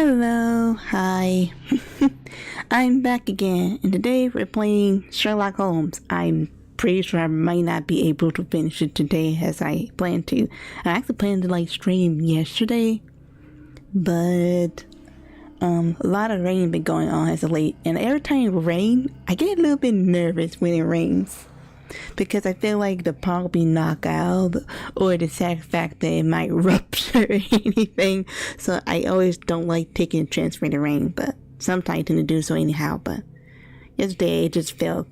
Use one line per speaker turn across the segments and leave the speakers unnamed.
Hello, hi. I'm back again, and today we're playing Sherlock Holmes. I'm pretty sure I might not be able to finish it today as I planned to. I actually planned to stream yesterday, but a lot of rain been going on as of late, and every time it rains, I get a little bit nervous when it rains. Because I feel like the pod will be knocked out, or the sad fact that it might rupture or anything. So I always don't like taking a chance for the rain, but sometimes I tend to do so anyhow. But yesterday it just felt,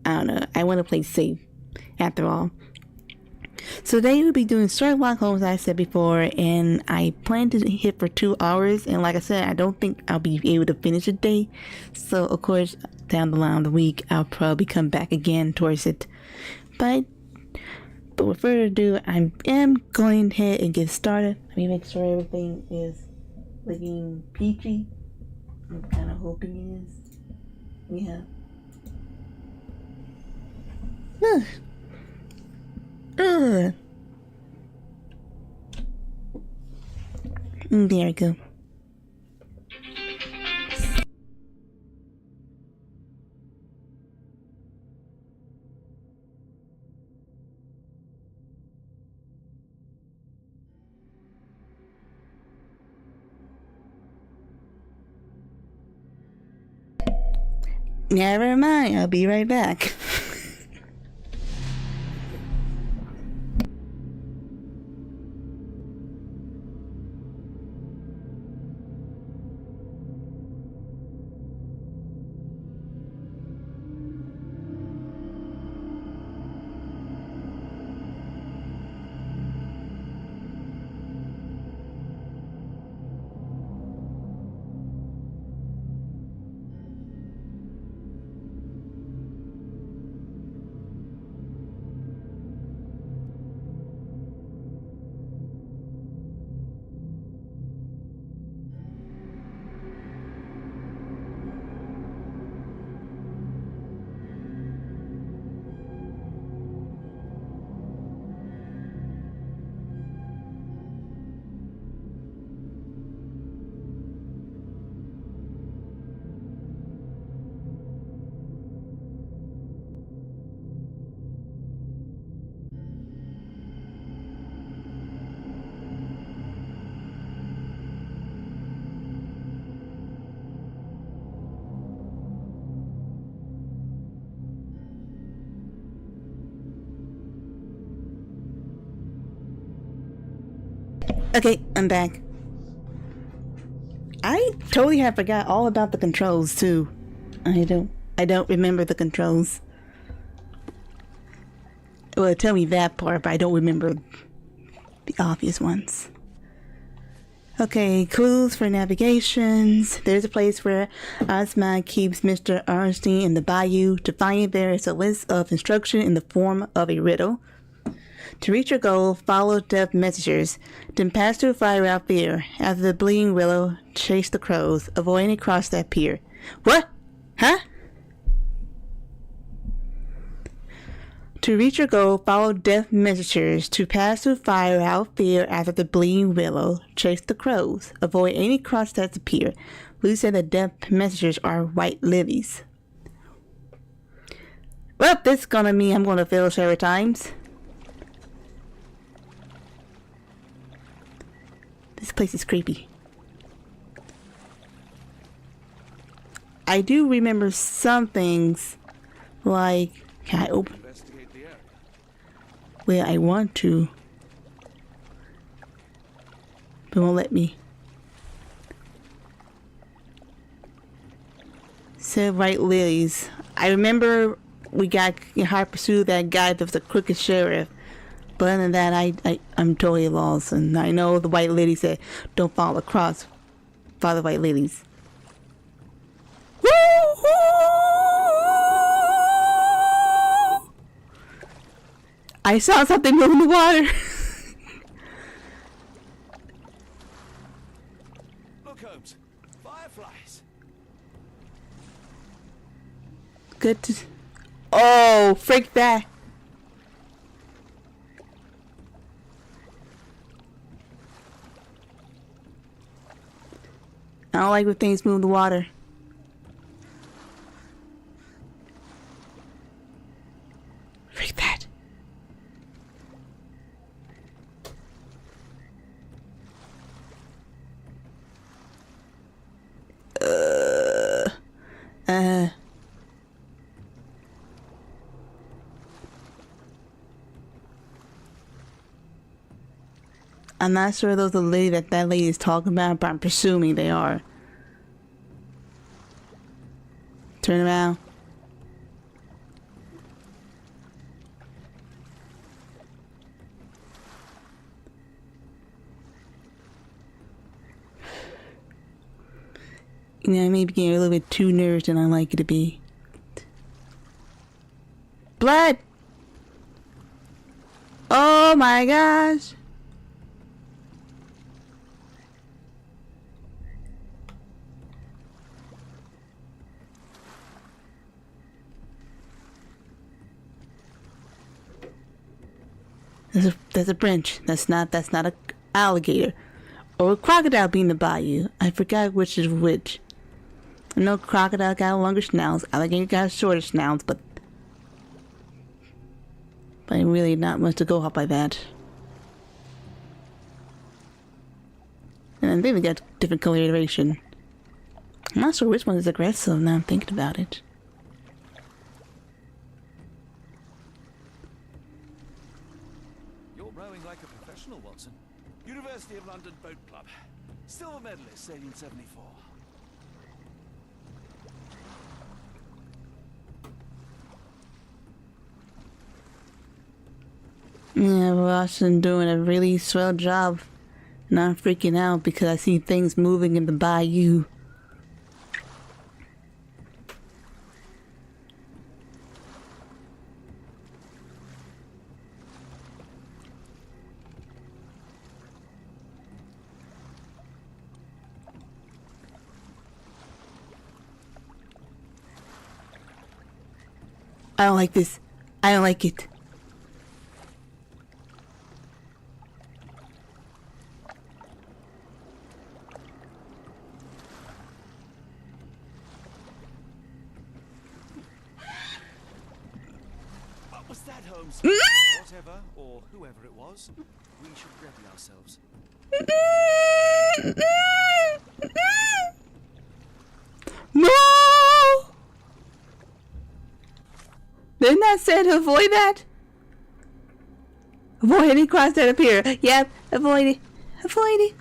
I don't know, I want to play safe after all. So today we'll be doing Sherlock Holmes, as I said before, and I plan to hit for 2 hours. And like I said, I don't think I'll be able to finish it today. So of course, down the line of the week, I'll probably come back again towards it. But with further ado, I am going ahead and get started. Let me make sure everything is looking peachy. I'm kind of hoping it is. Yeah. There we go. Never mind, I'll be right back. Okay, I'm back. I totally have forgot all about the controls too. I don't remember the controls. Well, tell me that part, but I don't remember the obvious ones. Okay, clues for navigations. There's a place where Osman keeps Mr. Arnstein in the bayou. To find it, there is a list of instruction in the form of a riddle. To reach your goal, follow death messengers, then pass through fire without fear. After the bleeding willow, chase the crows, avoid any cross that pier. What? Huh? To reach your goal, follow death messengers. To pass through fire without fear. After the bleeding willow, chase the crows, avoid any cross that appear. Blue said the death messengers are white lilies. Well, this is gonna mean I'm gonna fail several times. This place is creepy. I do remember some things, like, can I open? Well, I want to, but won't let me. So, white lilies. I remember we got hard pursuit of that guy that was a crooked sheriff. But other than that, I'm totally lost. And I know the white lady said, don't follow across. Follow the white ladies. I saw something move in the water.
Look, Holmes. Fireflies.
Good to... Oh, freak that. I don't like when things move in the water. Freak that. I'm not sure those are the lady that lady is talking about, but I'm presuming they are. Turn around. You know, I may be getting a little bit too nervous than I like it to be. Blood! Oh my gosh! There's a branch. That's not a alligator. Or a crocodile being the bayou. I forgot which is which. I know crocodile got longer snouts, alligator got shorter snouts, but really not much to go off by that. And I think they got different coloration. I'm not sure which one is aggressive now I'm thinking about it.
You're rowing like a professional, Watson. University of London Boat Club. Silver medalist, 1874.
Yeah, Watson doing a really swell job. And I'm freaking out because I see things moving in the bayou. I don't like this. I don't like it.
What was that, Holmes? Whatever, or whoever it was, we should ready ourselves.
No! Didn't I say to avoid that? Avoid any cross that appear. Yep, avoid it. Avoid it.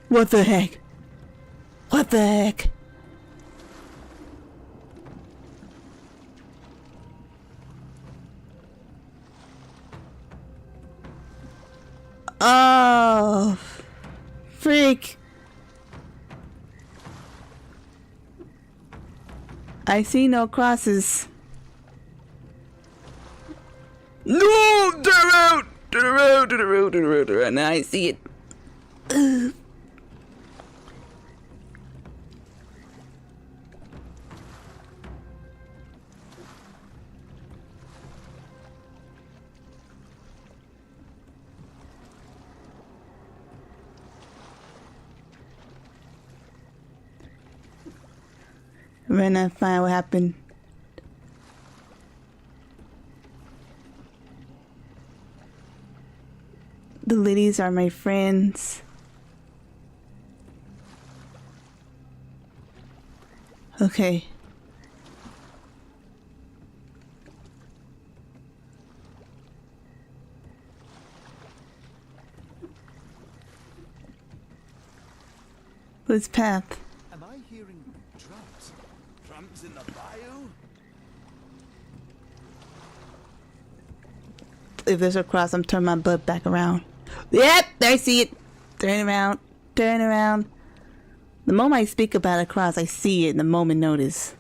What the heck? What the heck? Oh, freak. I see no crosses. No! Turn around! Turn around! Turn around! Turn around! Turn around! Now I see it. Ugh. When I find what happened. The ladies are my friends. Okay. Whose path?
Am I hearing drums? Drums in the bayou?
If there's a cross, I'm turning my butt back around. Yep, I see it. Turn around. Turn around. The moment I speak about a cross, I see it. The moment notice.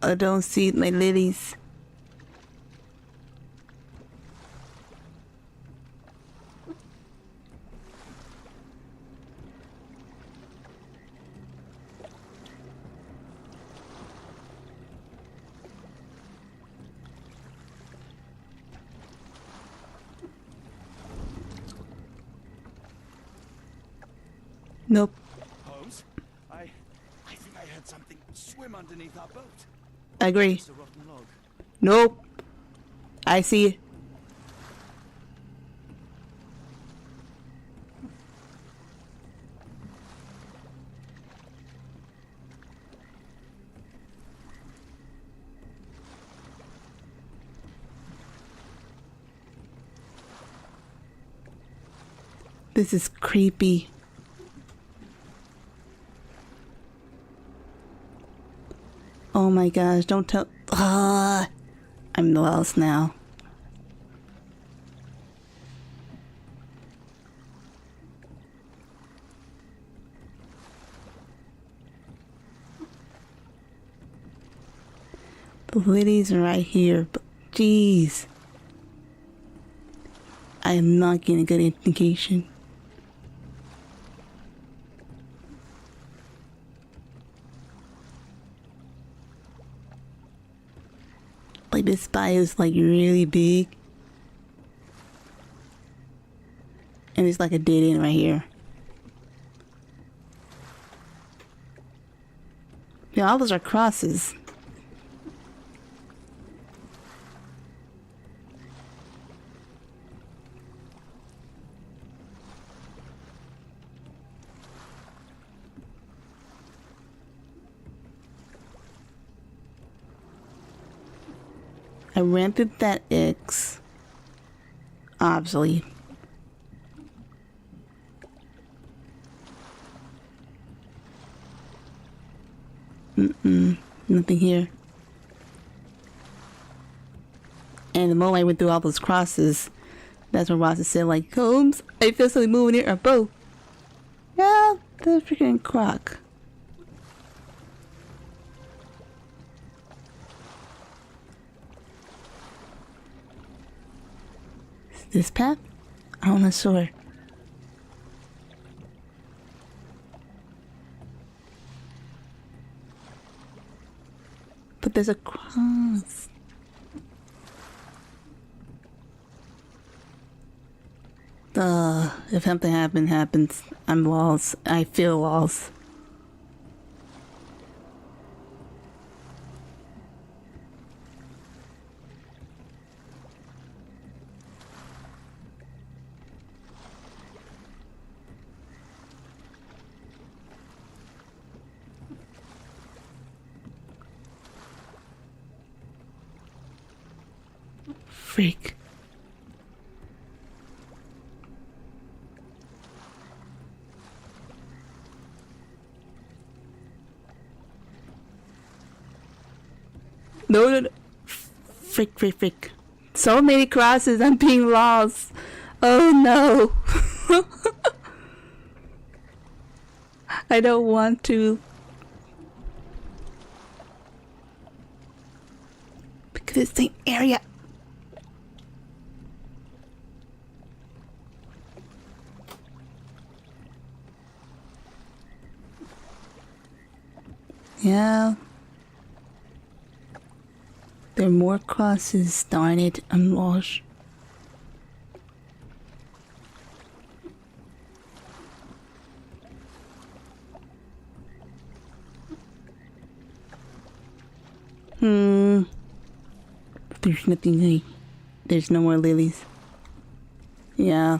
I don't see my lilies. Nope.
Holmes, I think I heard something swim underneath our boat.
I agree.
It's a rotten log.
Nope. I see it. This is creepy. Oh my gosh, don't tell. I'm lost now. The lilies are right here, but jeez. I am not getting a good indication. Like this spy is like really big. And it's like a dead end right here. Yeah, all those are crosses. I rented that X. Obviously. Nothing here. And the moment I went through all those crosses, that's when Ross said, like, Holmes, I feel something moving near our boat. Yeah, the freaking croc. Is this path? I'm not sure. But there's a cross. If something happens, I'm lost. I feel lost. Freak. No. Freak. So many crosses, I'm being lost. Oh no. I don't want to. Because it's the same area. Yeah. There are more crosses, darn it, I'm lost. There's nothing like, there's no more lilies. Yeah,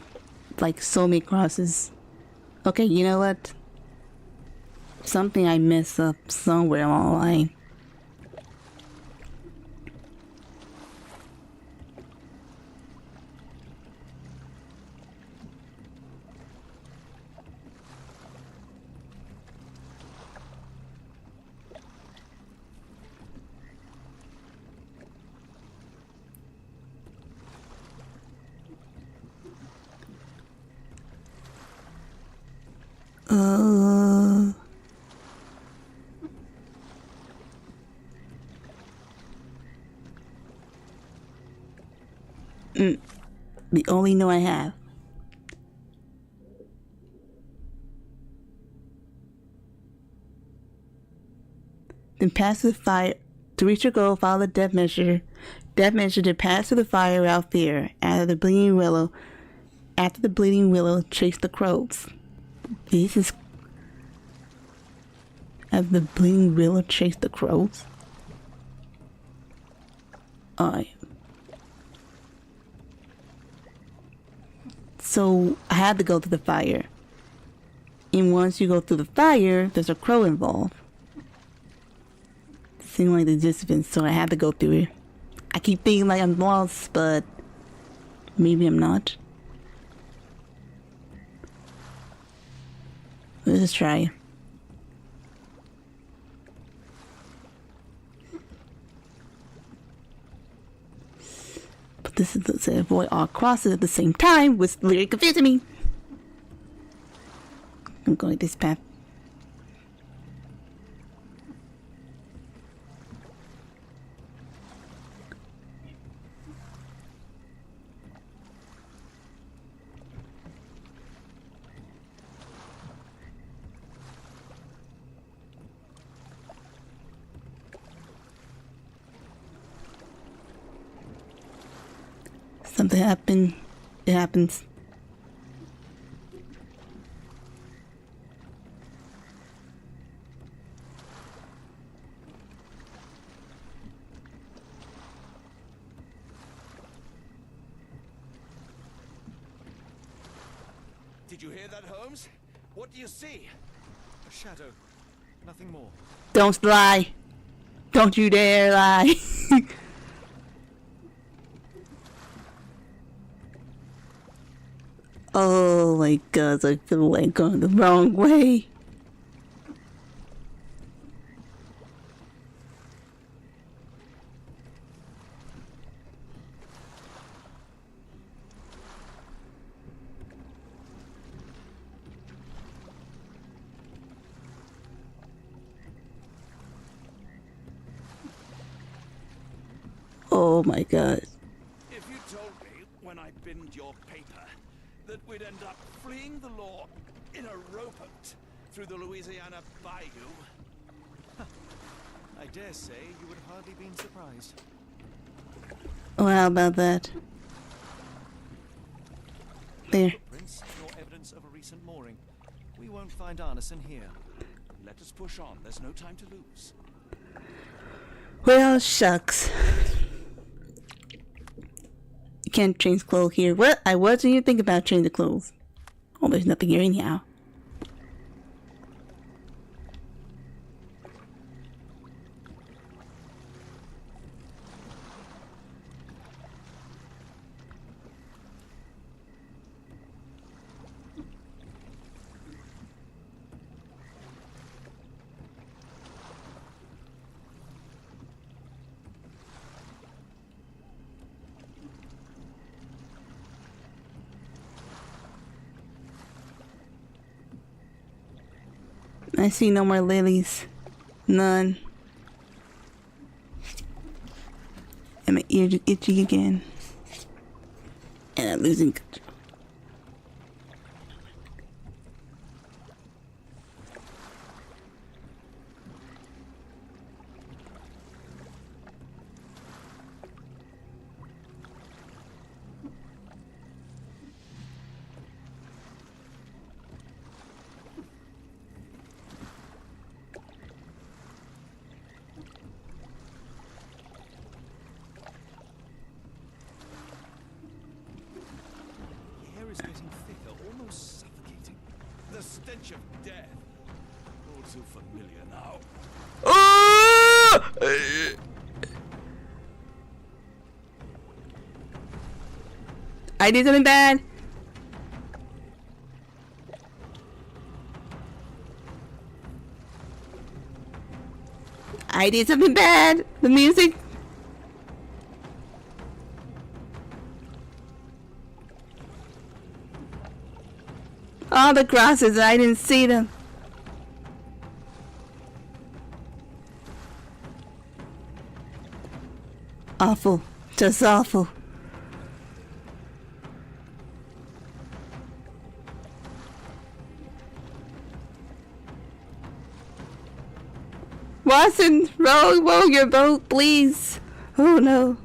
like so many crosses. Okay, you know what? Something I messed up somewhere along the line. The only no I have. Then pass through the fire. To reach your goal, follow the death measure. Death measure to pass through the fire without fear. After the bleeding willow, chase the crows. This is... After the bleeding willow, chase the crows? Alright. So, I had to go through the fire. And once you go through the fire, there's a crow involved. Seemed like the distance, so I had to go through it. I keep thinking like I'm lost, but maybe I'm not. Let's just try. But this is to avoid all crosses at the same time, which really confusing me. I'm going this path. Something happened. It happens.
Did you hear that, Holmes? What do you see? A shadow. Nothing more.
Don't lie. Don't you dare lie. Oh my god, I feel like going the wrong way. Oh my god.
If you told me when I binned your paper that we'd end up fleeing the law in a rowboat through the Louisiana Bayou, I dare say you would have hardly been surprised.
Oh, how about that? There.
Prince, nor evidence of a recent mooring. We won't find Arneson here. Let us push on. There's no time to lose.
Well, shucks. You can't change clothes here. What? I wasn't even thinking about changing the clothes. Oh, there's nothing here anyhow. I see no more lilies. None. And my ears are itchy again. And I'm losing control.
The air is getting thicker, almost suffocating. The stench of death. All too familiar now.
I did something bad. I did something bad. The music. All the crosses, I didn't see them. Awful. Just awful. Watson, row your boat, please. Oh no.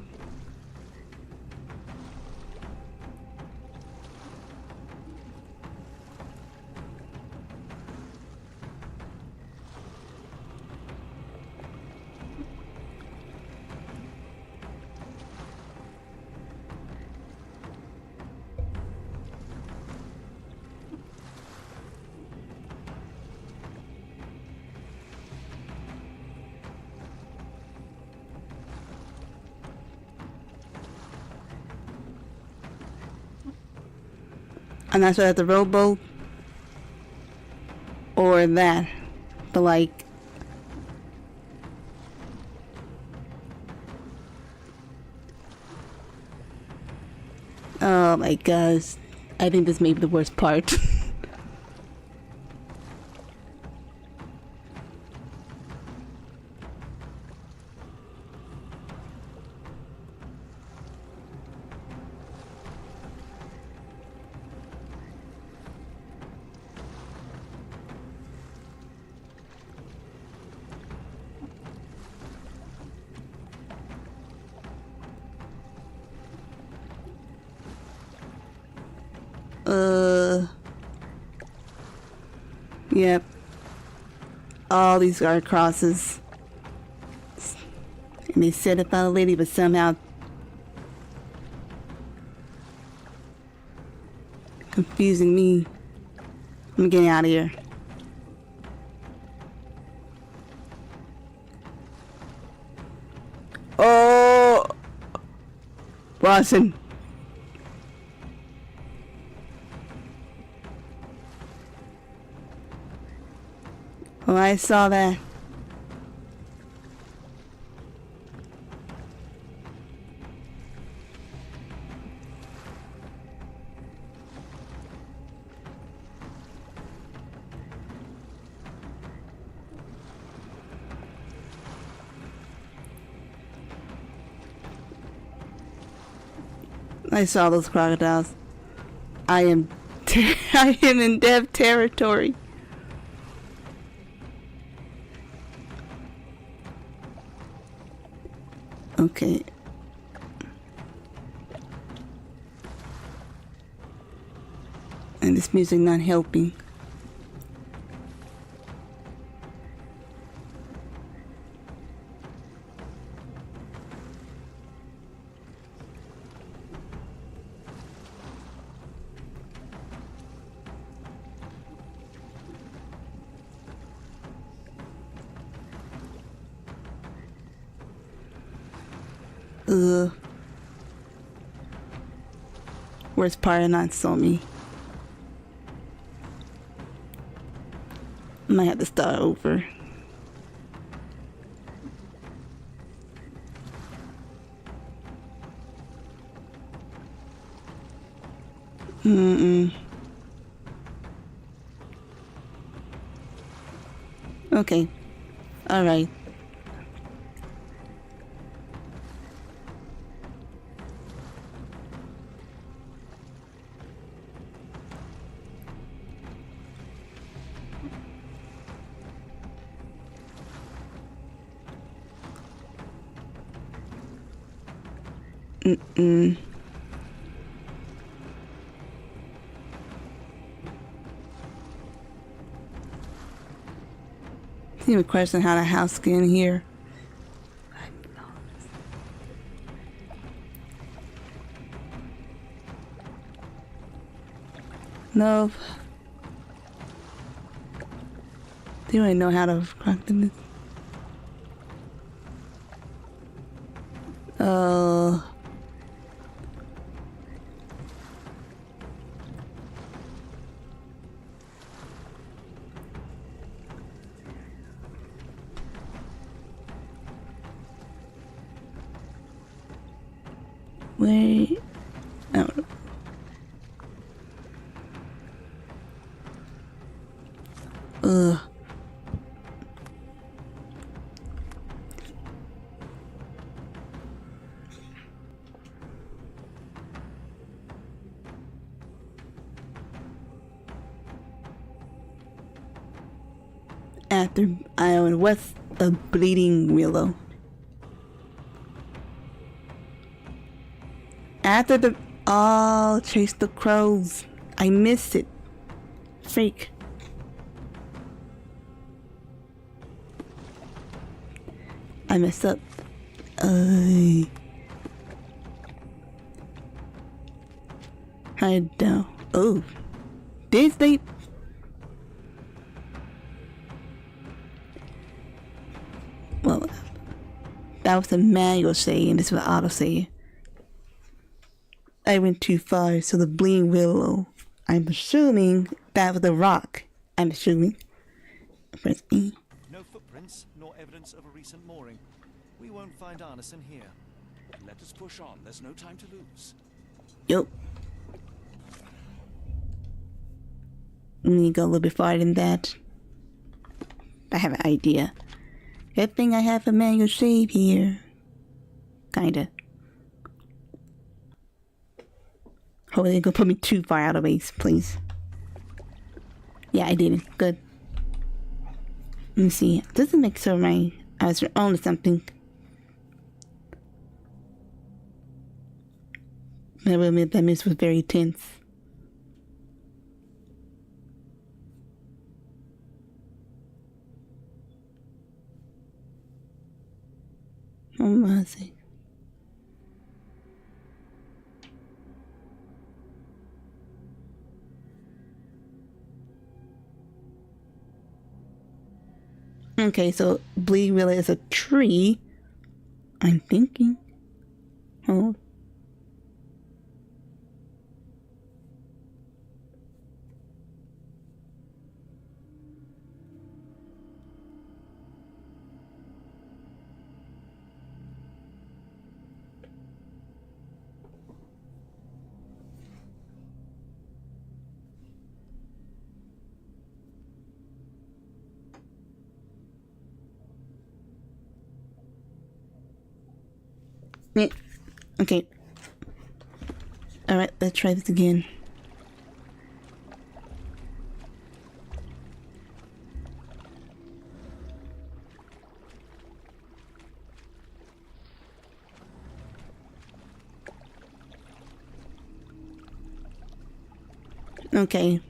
I'm not sure that's the rowboat or that, but like, oh my gosh, I think this may be the worst part. Yep. All these guard crosses. And they said about a lady, but somehow confusing me. I'm getting out of here. Oh! Watson. Oh, I saw that. I saw those crocodiles. I am I am in dev territory. Okay. And this music not helping. Ugh. Worst part of not saw me. Might have to start over. Okay. Alright. See a question how the house get in here. No. They don't know how to crack this. Wait. Oh. Ugh. After I went west a bleeding willow. After the... Oh, chase the crows. I missed it. Freak. I messed up. I don't... Oh. Did they... Well, that was a manual save and this was auto save. I went too far, so the bleeding willow. I'm assuming that was a rock. I'm assuming. Press E.
No footprints, nor evidence of a recent mooring. We won't find Arneson here.
Let us push on. There's no time to lose.
Yup. We need to go a little bit farther than that. I have an idea. Good thing I have a manual save here. Kinda. Hopefully they gonna put me too far out of base, please. Yeah, I didn't. Good. Let me see. Does it make sure my eyes are on something? I will admit that miss was very tense. What was it? Okay, so bleeding willow is a tree. I'm thinking. Oh. Okay. Alright, let's try this again. Okay.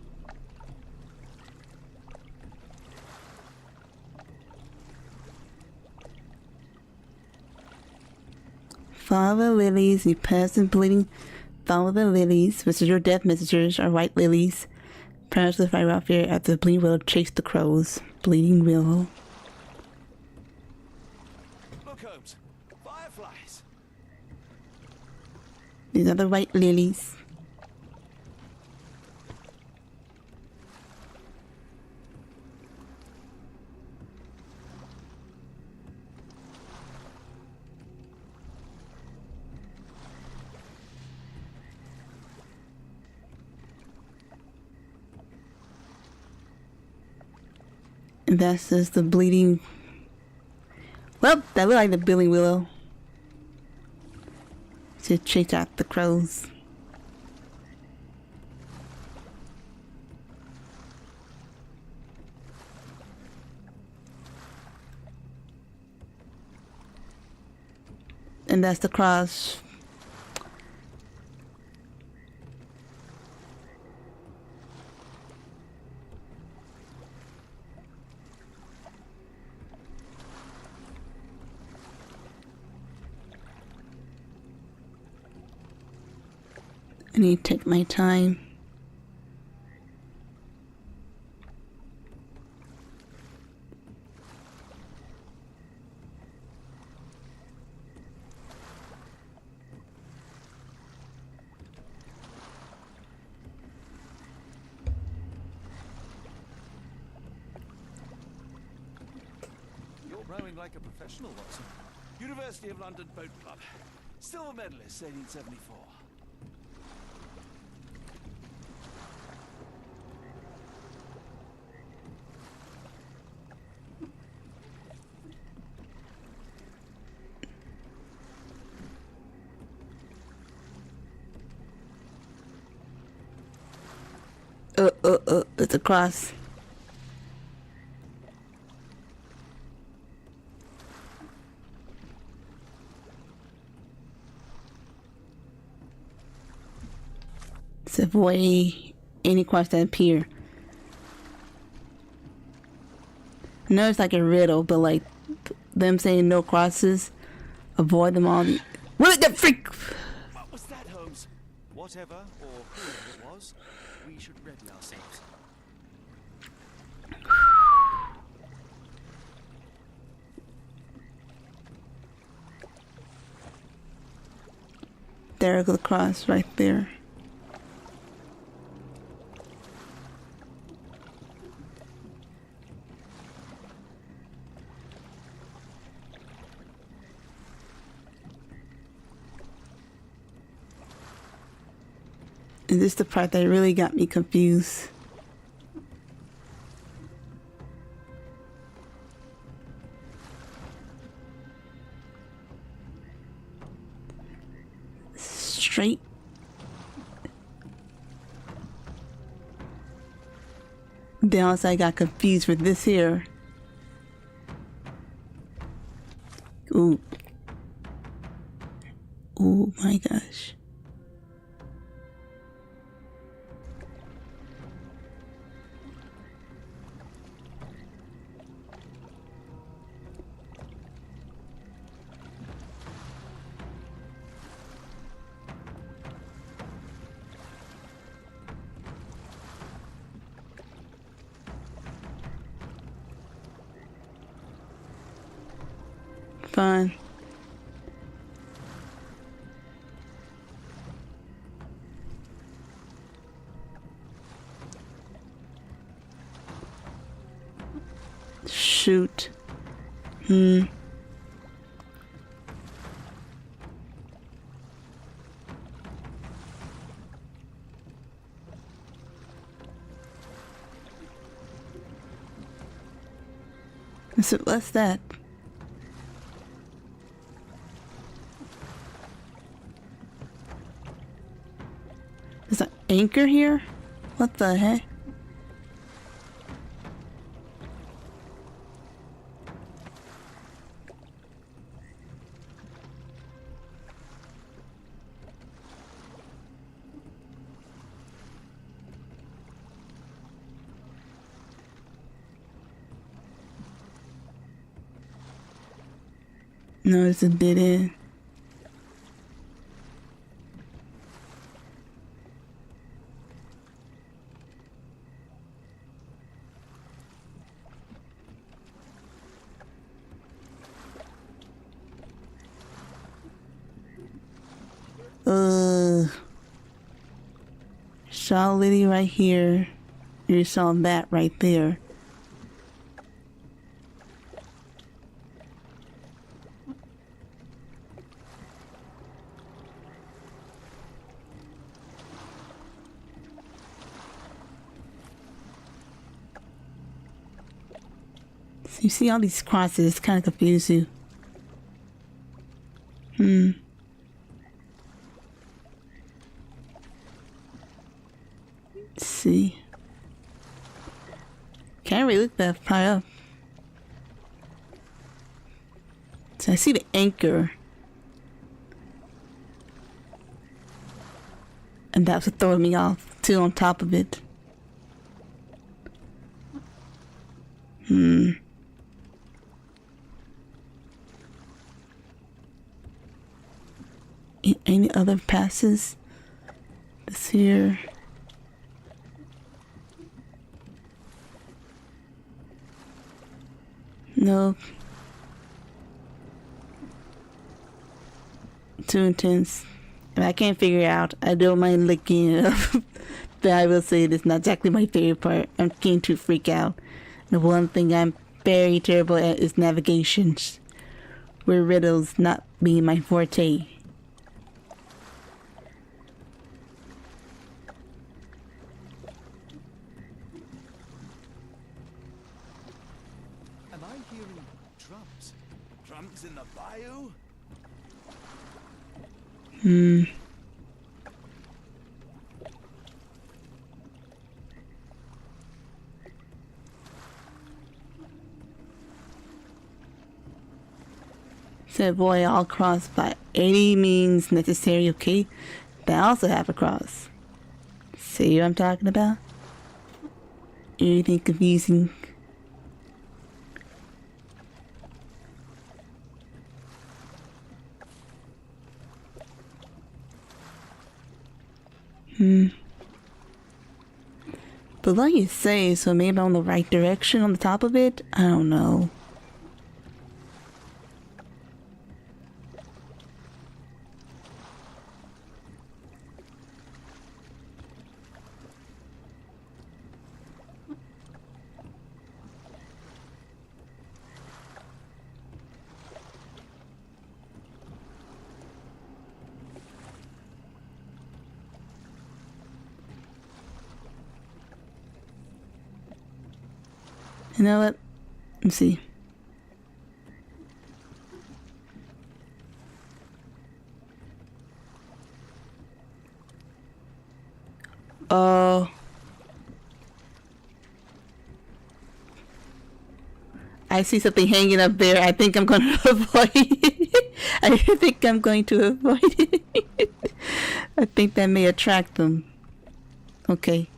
Follow the lilies, you pass the bleeding. Follow the lilies, which is your death messengers, are white lilies. Pass the fire off here after the bleeding willow chase the crows. Bleeding willow.
Look, Holmes. Fireflies.
These are the white lilies. And that's just the bleeding. Well, that looked like the bleeding willow. To chase out the crows. And that's the cross. I need to take my time.
You're rowing like a professional, Watson.
University of London Boat Club. Silver medalist, 1874.
It's a cross. To avoid any cross that appear. I know it's like a riddle, but like them saying no crosses, avoid them all. What the freak?
What was that, Holmes? Whatever or whoever it was, we should ready ourselves.
There goes the cross right there. And this is the part that really got me confused. Straight. Then also I got confused with this here. Ooh. Oh my gosh. Fun. Shoot. So what's that? There's an anchor here? What the heck? No, it's a dead end. Saw Liddy right here. You saw that right there. So you see all these crosses, it's kind of confuse you. Let's see. Can't really look that high up. So I see the anchor. And that's what throwing me off, too, on top of it. Any other passes? This here. No. Too intense. If I can't figure it out, I don't mind looking it up. But I will say it's not exactly my favorite part. I'm getting to freak out. The one thing I'm very terrible at is navigations. Where riddles not being my forte.
Am I hearing drums?
Drums in the bayou?
Said boy, all cross by any means necessary, okay? They also have a cross. See what I'm talking about? Anything confusing? But like you say, so maybe I'm on the right direction on the top of it? I don't know. You know what? Let's see. Oh. I see something hanging up there. I think I'm going to avoid it. I think I'm going to avoid it. I think that may attract them. Okay.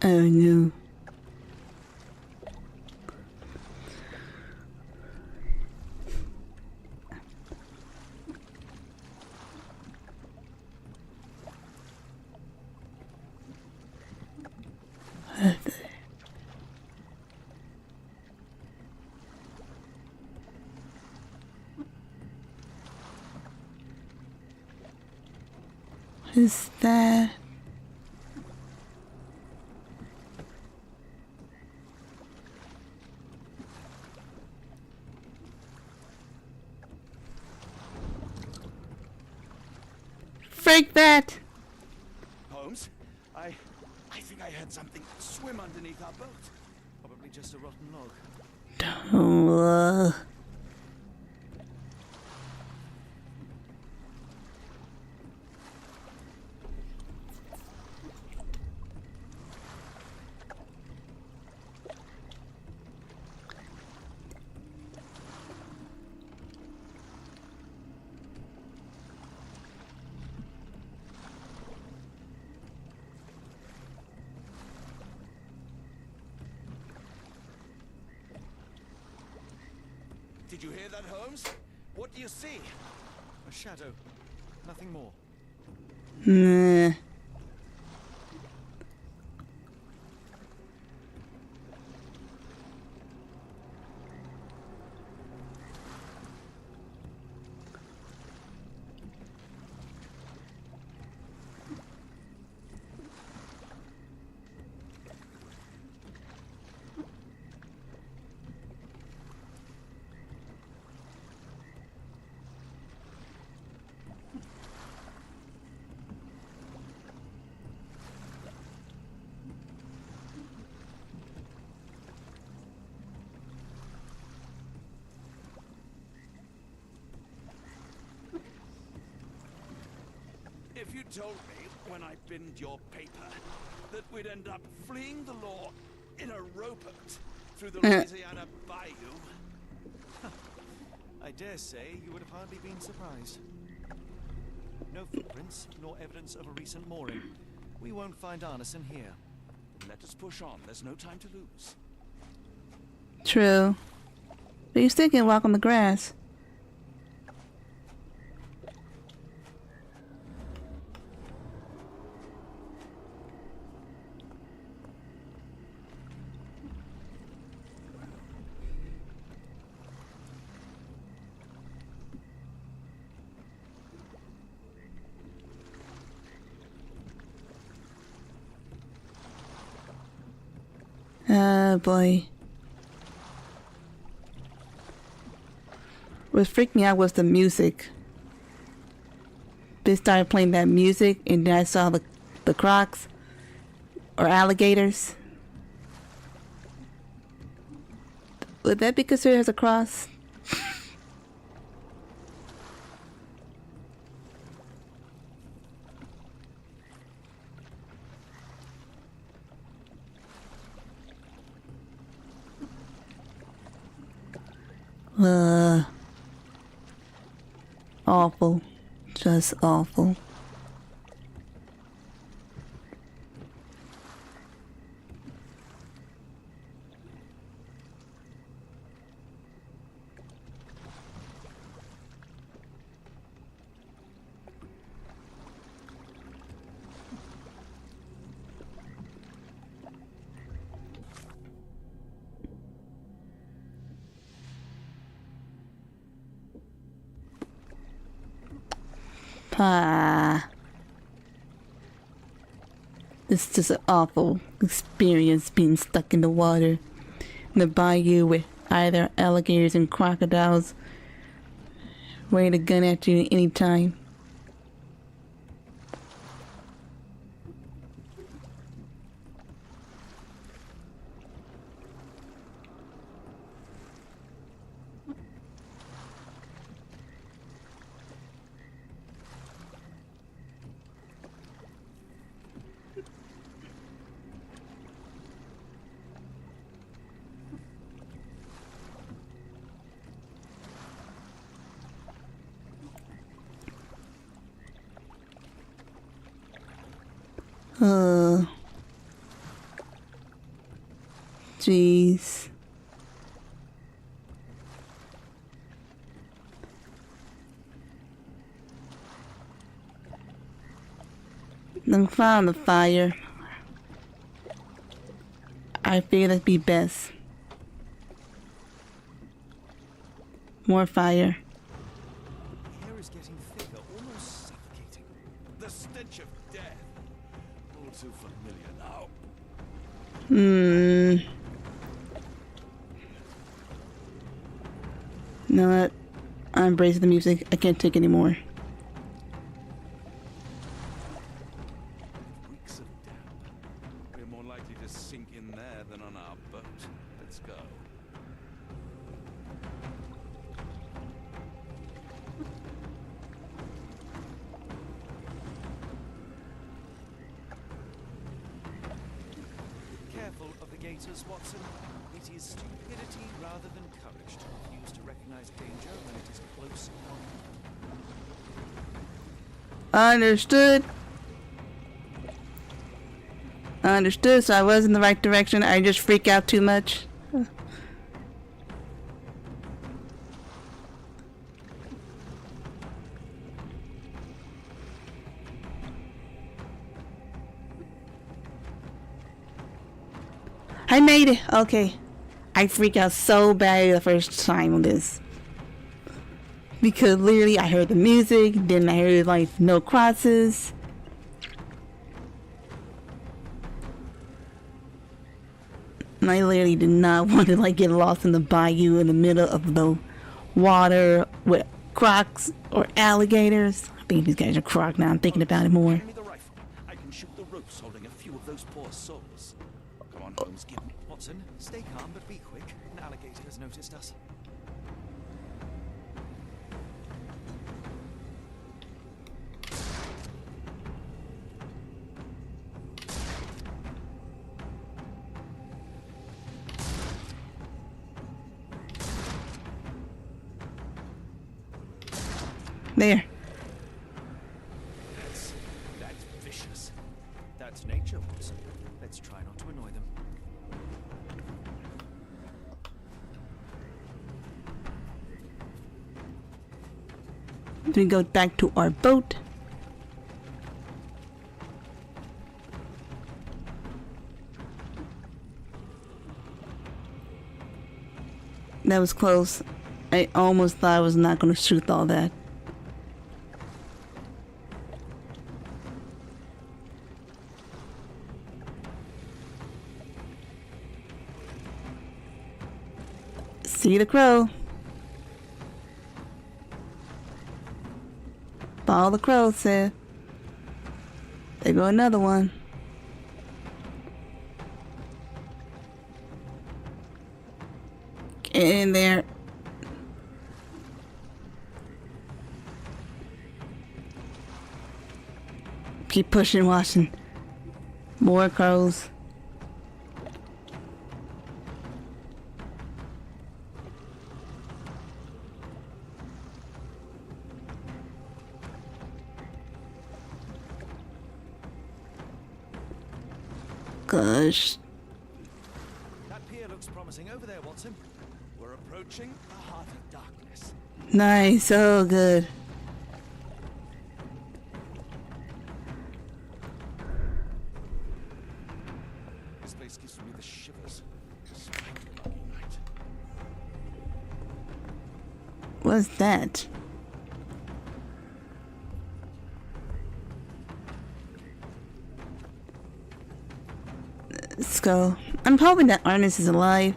Oh no. What is that? Freak that!
Holmes, I think I heard something swim underneath our boat.
Probably just a rotten log.
Oh,
Did you hear that, Holmes? What do you see?
A shadow. Nothing more.
nah.
If you told me when I binned your paper that we'd end up fleeing the law in a rowboat through the Louisiana Bayou,
I dare say you would have hardly been surprised. No footprints, nor evidence of a recent mooring. We won't find Arneson here.
let us push on. There's no time to lose.
True. But you still can walk on the grass. Oh boy. What freaked me out was the music. They started playing that music, and then I saw the crocs or alligators. Would that be considered as a cross? Awful. Just awful. This is just an awful experience being stuck in the water in the bayou with either alligators and crocodiles ready to gun at you at any time. Jeez. Then found the fire. I feel that'd be best. More fire.
The air is getting thicker, almost suffocating.
The stench of death. All too familiar now.
You know what? I'm embracing the music. I can't take anymore.
Weeks of damp. We're more likely to sink in there than on our boat. Let's go.
Careful of the gators, Watson. It is stupidity rather than courage to refuse to recognize danger when it is close upon.
Understood. Understood, so I was in the right direction. I just freak out too much. I made it. Okay. I freak out so bad the first time on this. Because literally I heard the music, then I heard like no crosses. And I literally did not want to like get lost in the bayou in the middle of the water with crocs or alligators. I think these guys are croc now. I'm thinking about it more.
Give me the rifle. I can shoot the ropes holding a few of those poor souls. Come on, Holmes, give me.
Watson, stay calm but be quick. An alligator has noticed us.
There.
That's vicious.
That's nature, Watson. Let's try not to annoy them.
We go back to our boat. That was close. I almost thought I was not going to shoot all that. See the crow. all the crows said. There go another one. Get in there. Keep pushing, Washington. More crows. Gosh.
That pier looks promising over there, Watson.
We're approaching the heart of darkness.
Nice. Oh, good.
This place gives me the shivers. All night.
What's that? Let's go. I'm hoping that Arnis is alive.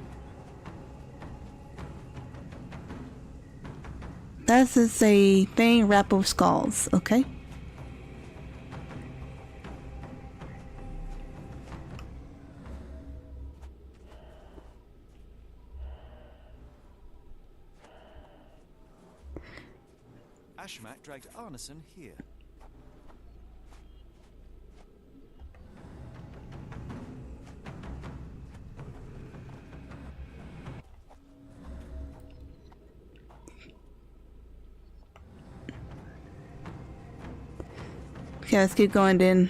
That's just a thing wrapped with skulls, okay?
Ashmak dragged Arneson here.
Okay, let's keep going then.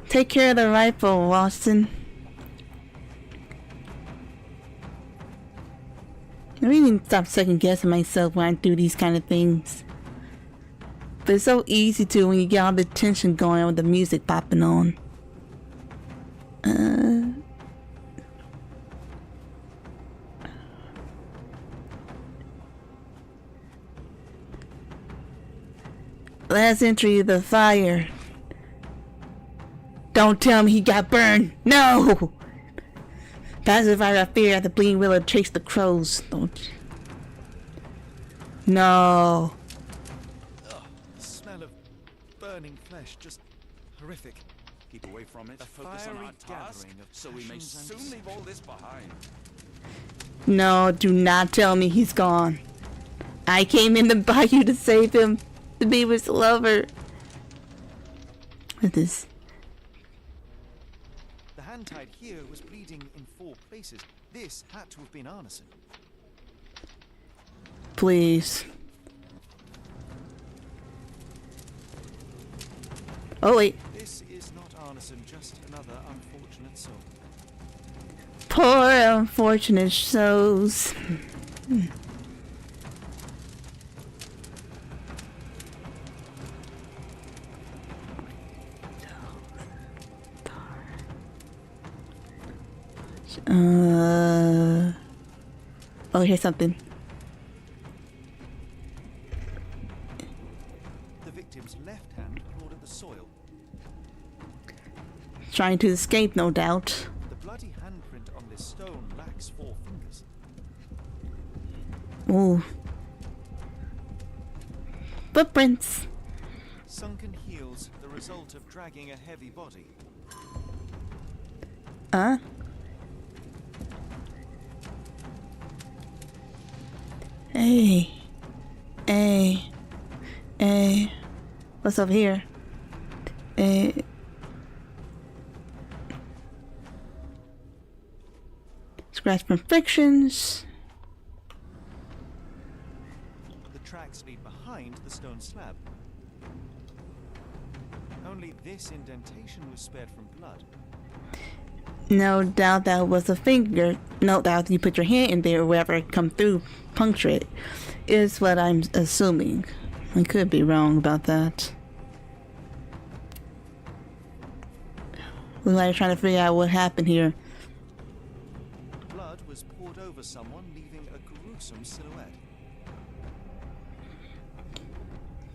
Take care of the rifle, Watson. I really need to stop second guessing myself when I do these kind of things. But it's so easy to when you get all the tension going on with the music popping on. Last entry, the fire. Don't tell me he got burned. No! That's if I got fear at the bleeding willow chase the crows. Don't. No.
Ugh, the smell of burning flesh, just horrific.
Keep away from it.
A
Focus on
fiery
our task,
gathering of
so we may
passions and
soon leave all this behind.
No, do not tell me he's gone. I came in the bayou to save him. To be with his lover. What is this?
The hand tied here was bleeding in 4 places. This had to have been Arneson.
Please. Oh wait.
This is not Arneson, just another unfortunate soul.
Poor unfortunate souls. Oh, here's something.
The victim's left hand clawed at the soil.
Trying to escape, no doubt.
The bloody handprint on this stone lacks 4 fingers.
Ooh. Footprints.
Sunken heels, the result of dragging a heavy body.
Hey. Hey. Hey. What's up here? Hey. Scratch from frictions.
The tracks lead behind the stone slab. Only this indentation was spared from blood.
No doubt that was a finger. No doubt you put your hand in there or wherever it come through, puncture it, is what I'm assuming. I could be wrong about that. We're like trying to figure out what happened here.
Blood was poured over someone, leaving a gruesome silhouette.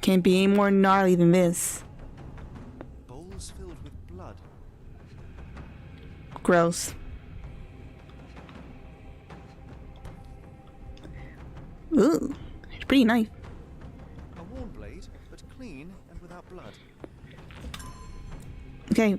Can't be any more gnarly than this.
Bowls filled with blood.
Gross. Ooh, it's pretty nice.
A worn blade, but clean. blood.
Okay.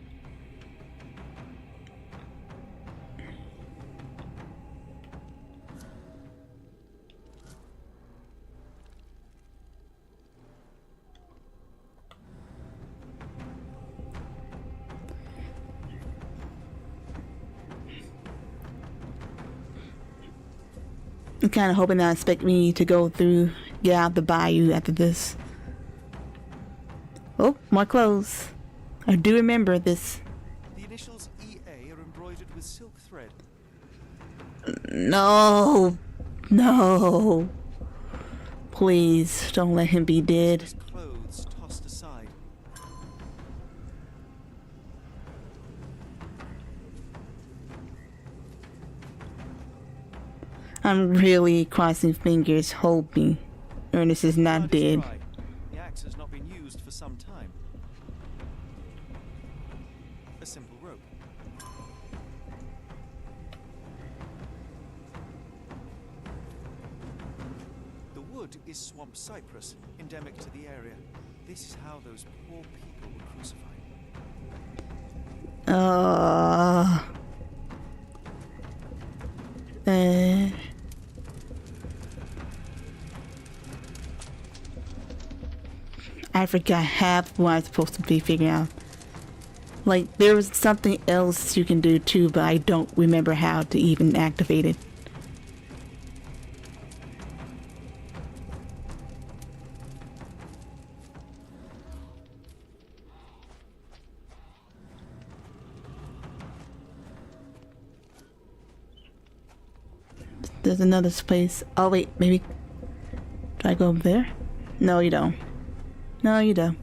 I'm kind of hoping that I expect me to go through, get out the bayou after this. Oh, more clothes. I do remember this.
The initials EA are embroidered with silk thread.
No. No. Please, don't let him be dead.
His clothes tossed aside.
I'm really crossing fingers, hoping Ernest is not
Blood is
dead.
dry. The axe has not been used for some time. A simple rope. The wood is swamp cypress, endemic to the area. This is how those poor people were crucified.
I forgot half what I was supposed to be figuring out. Like, there was something else you can do too, but I don't remember how to even activate it. There's another place. Oh wait, maybe. Do I go over there? No, you don't. No, you don't.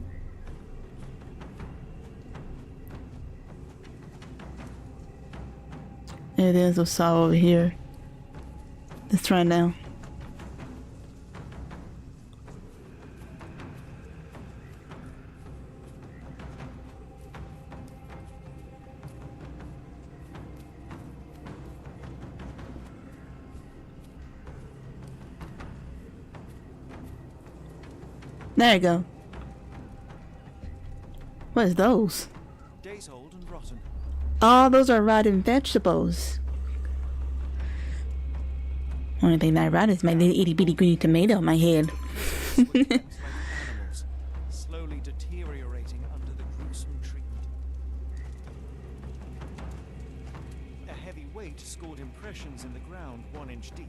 There it is. I saw over here. Let's try now. There you go. What is those?
Days old and rotten.
Oh, those are rotten vegetables. Only thing that rot is my little itty bitty green tomato on my head.
Like animals, slowly deteriorating under the gruesome treatment. A heavy weight scored impressions in the ground 1 inch deep.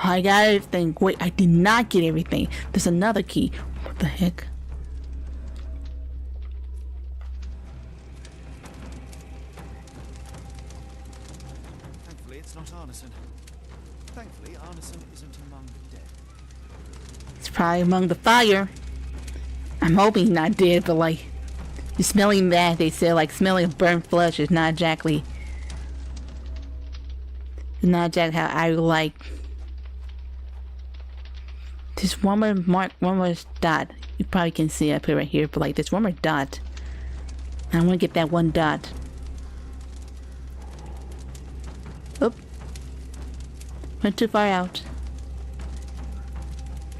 I got everything. Wait, I did not get everything. There's another key. What the heck?
Thankfully, it's not Arneson. Thankfully, Arneson isn't among the dead.
It's probably among the fire. I'm hoping he's not dead, but like, you're smelling that, they say, like, smelling burnt flesh is not exactly how I like. There's one more mark, one more dot. You probably can see up here, right here, but like, there's one more dot. I want to get that one dot. Oop. Went too far out.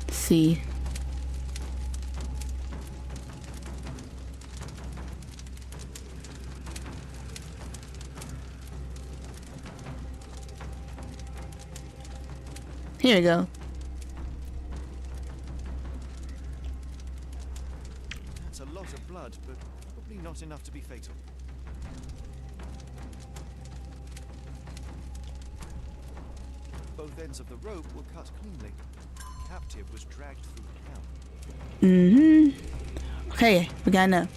Let's see. Here we go.
That's a lot of blood, but probably not enough to be fatal. Both ends of the rope were cut cleanly. The captive was dragged through hell.
Mm-hmm. Okay, we got enough.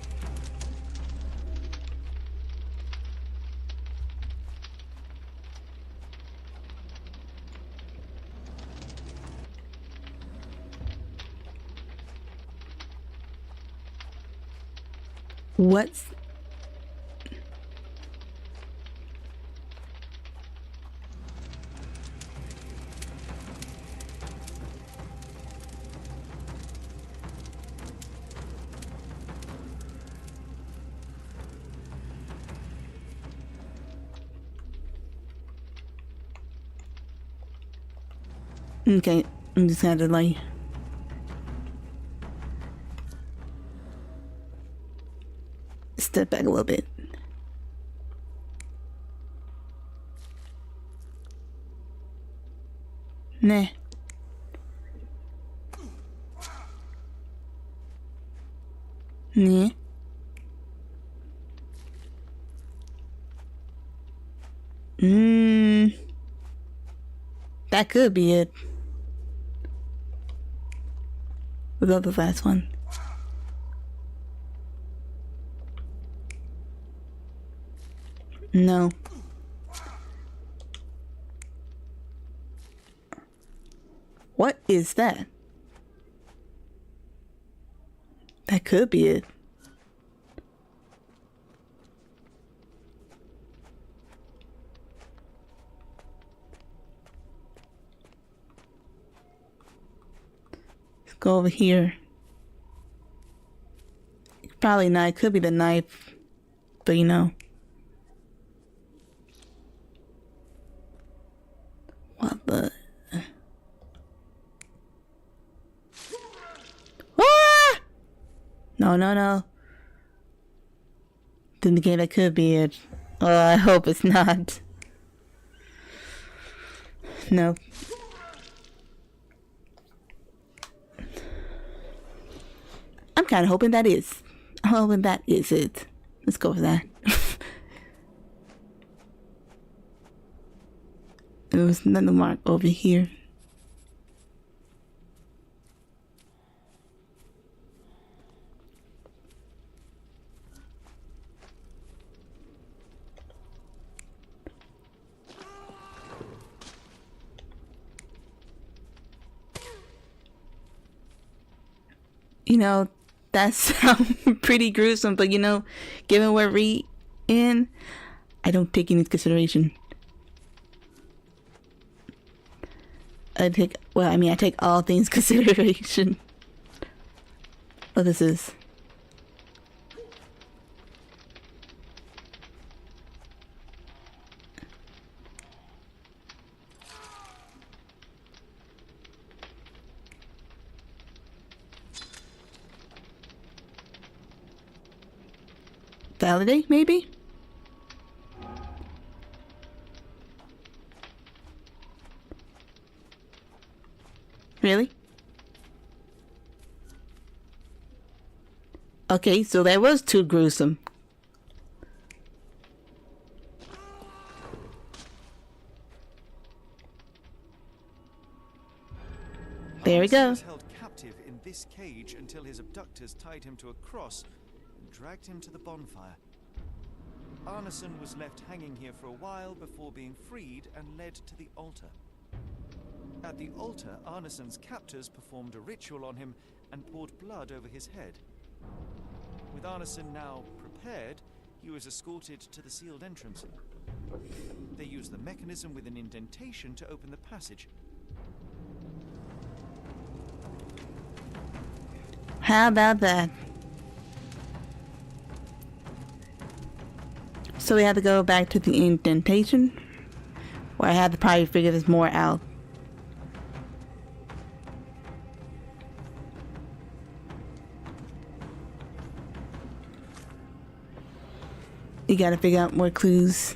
What's... Okay, I'm just gonna like... step back a little bit. Nah. Nah. That could be it. What about the last one? No. What is that? That could be it. Let's go over here. Probably not. It could be the knife. But you know. What the... Ah! No, no, no. Didn't the game that could be it. Oh, I hope it's not. No. I'm kind of hoping that is. I'm hoping that is it. Let's go with that. There was another mark over here. You know, that sounds pretty gruesome, but you know, given where we in, I don't take any consideration. I take all things consideration. What this is. Validate, maybe? Really? Okay, so that was too gruesome. There we go.
Arneson was held captive in this cage until his abductors tied him to a cross and dragged him to the bonfire. Arneson was left hanging here for a while before being freed and led to the altar. At the altar, Arneson's captors performed a ritual on him and poured blood over his head. With Arneson now prepared, he was escorted to the sealed entrance. They used the mechanism with an indentation to open the passage.
How about that? So we have to go back to the indentation, where I have to probably figure this more out. You gotta figure out more clues.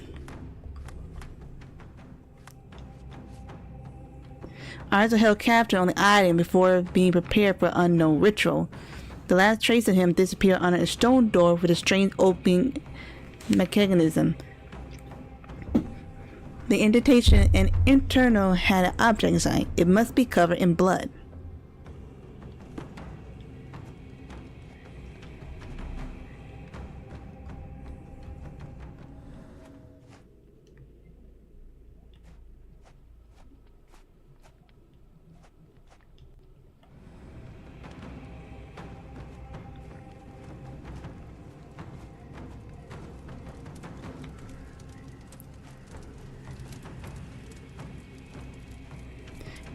Ours are held captive on the island before being prepared for unknown ritual. The last trace of him disappeared on a stone door with a strange opening mechanism. The indentation and internal had an object inside. It must be covered in blood.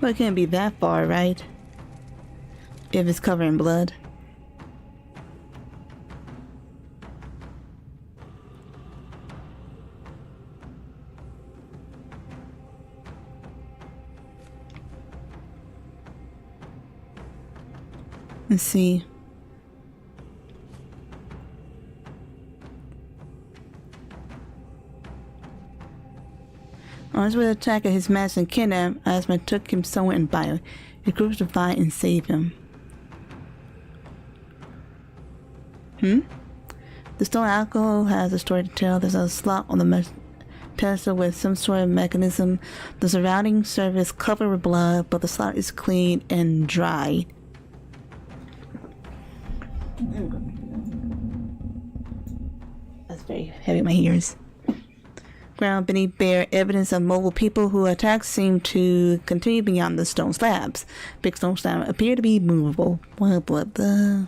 Well, it can't be that far, right? If it's covered in blood. Let's see. On his way to attack his master and kidnap, Asma took him somewhere in Bio. He crucified and saved him. The stone alcohol has a story to tell. There's a slot on the pedestal with some sort of mechanism. The surrounding surface covered with blood, but the slot is clean and dry. That's very heavy in my ears. Ground beneath bear evidence of mobile people who attacked seem to continue beyond the stone slabs. Big stone slabs appear to be movable. Blah blah blah.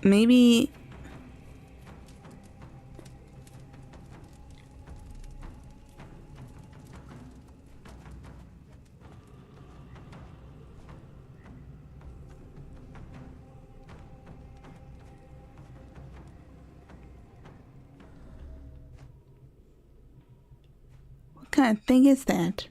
Maybe. What kind of thing is that?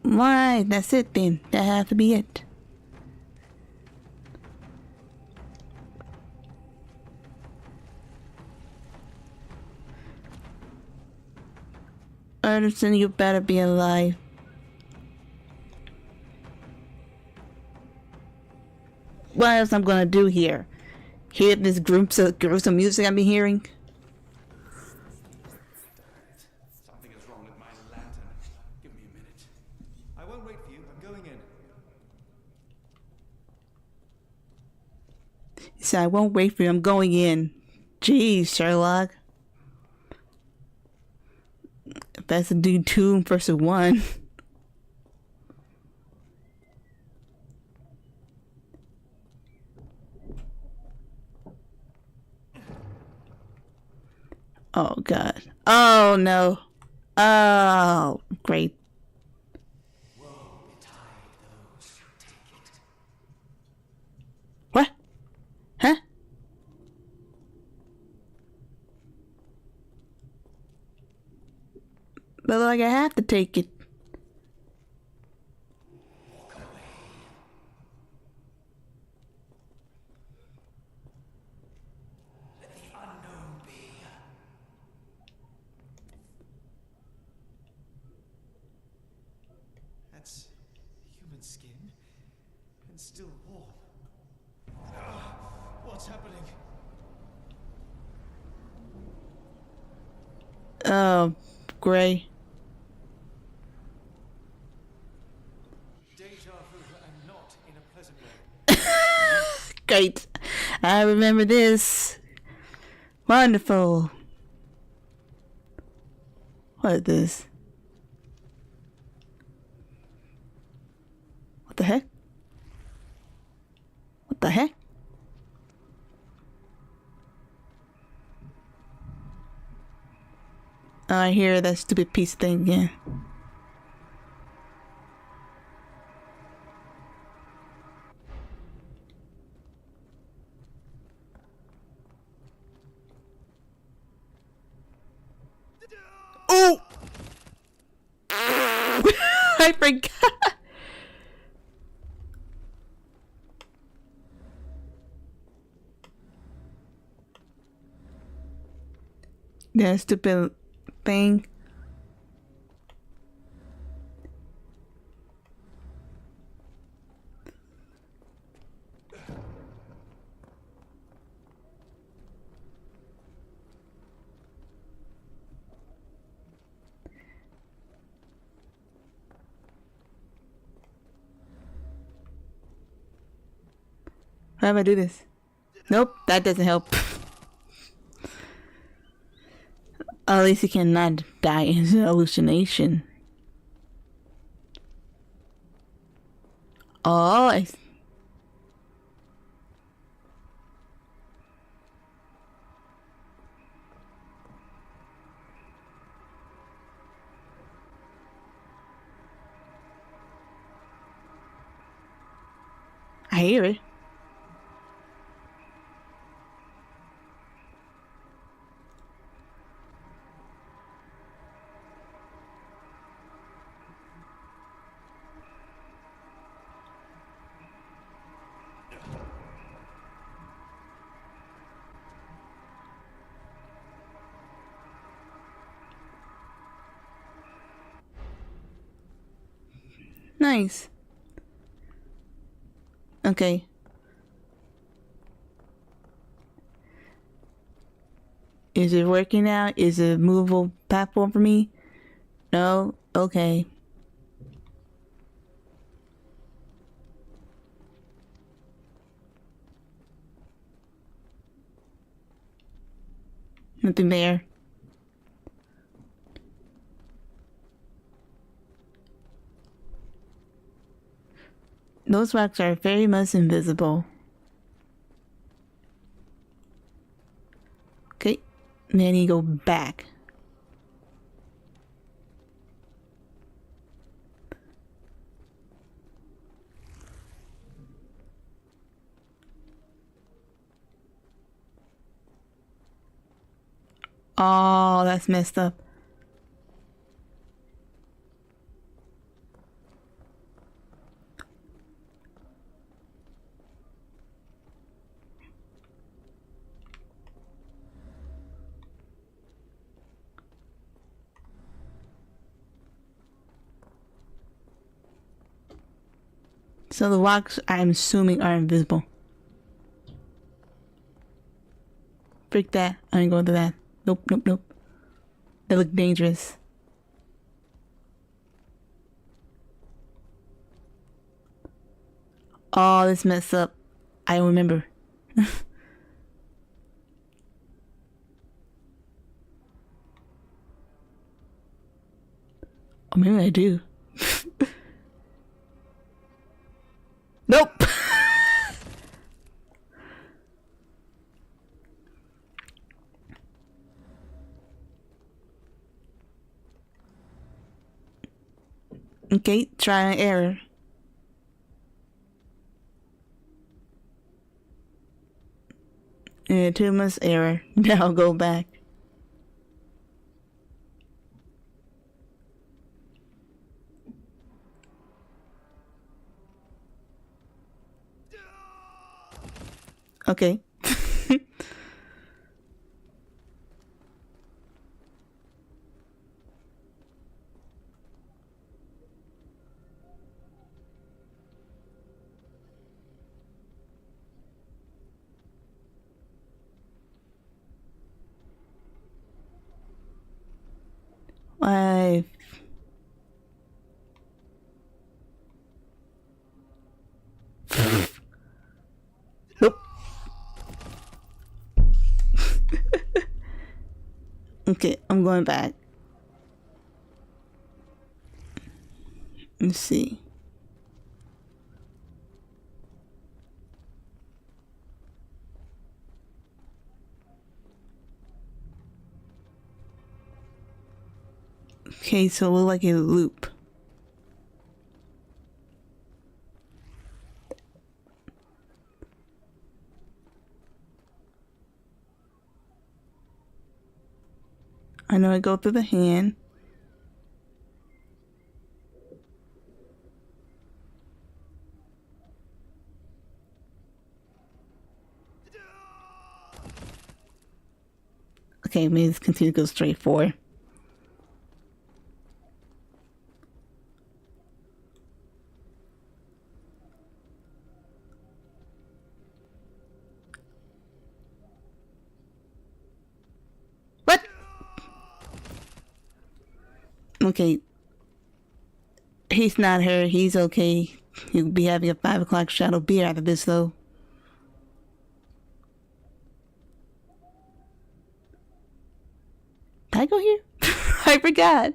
Right, that's it then. That has to be it. Anderson, you better be alive. What else I'm gonna do here? Hear this gruesome music I've been hearing?
Something is wrong with my lantern. Give me a minute.
I won't wait for you. I'm going in.
He said, I won't wait for you. I'm going in. Jeez, Sherlock. That's a do 2 versus 1. Oh, God. Oh, no. Oh, great. What? Huh? But like I have to take it.
That's human skin and still warm. What's happening?
Oh, Gray.
Deja vu, and not in a pleasant way.
Great. I remember this. Wonderful. What is this? What the heck? What the heck? Oh, I hear that stupid piece thing again. Oh! I forgot. That stupid thing. How do I do this? Nope, that doesn't help. At least he cannot die in his hallucination. Oh, I hear it. Nice. Okay. Is it working out? Is it a movable platform for me? No? Okay. Nothing there. Those rocks are very much invisible. Okay. Then you go back. Oh, that's messed up. So the rocks, I'm assuming, are invisible. Freak that. I ain't going to that. Nope, nope, nope. They look dangerous. Oh, this messed up. I don't remember. Or maybe I do. Nope. Okay, try and error. Too much error. Now I'll go back. Okay. I nope. Okay, I'm going back. Let's see. Okay, so it look like a loop. I know I go through the hand. Okay, maybe let's continue to go straight forward. What? Okay. He's not hurt. He's okay. He'll be having a 5 o'clock shadow beer after this, though. Can I go here? I forgot.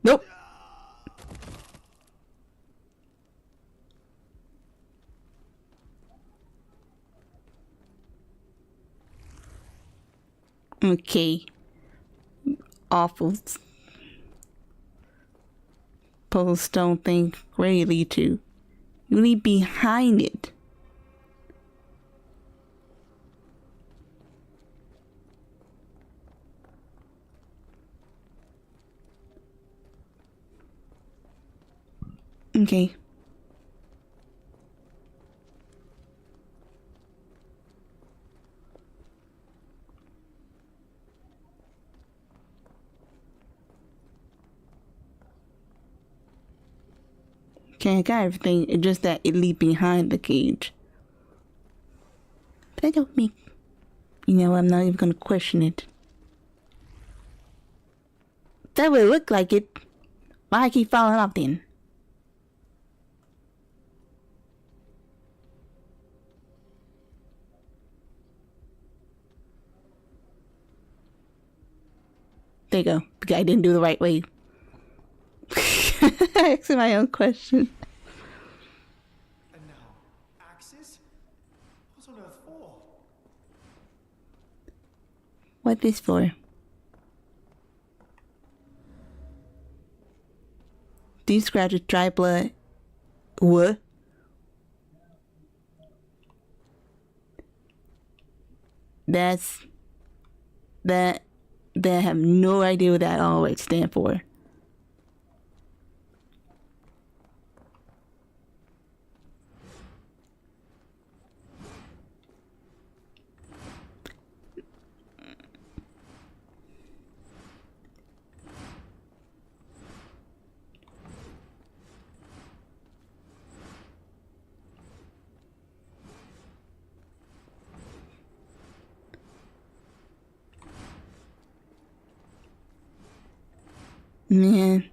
Nope. Okay. Awful. Post don't think where you lead to. You lead behind it. Okay. Okay, I got everything. It's just that it lead behind the cage. But I don't make... You know, I'm not even gonna question it. That would look like it. Why I keep falling off then? There you go. The guy didn't do the right way. Asking my own question.
And now, axes? What on earth for?
What this for? These scratches dry blood. What? That's... That... They have no idea what that always stand for. Man.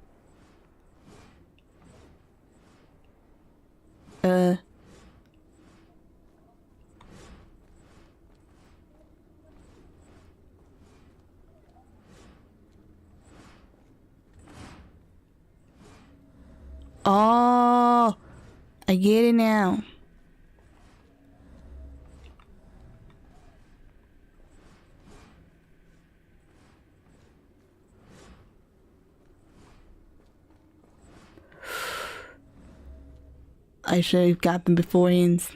Oh, I get it now. I should have got them beforehand.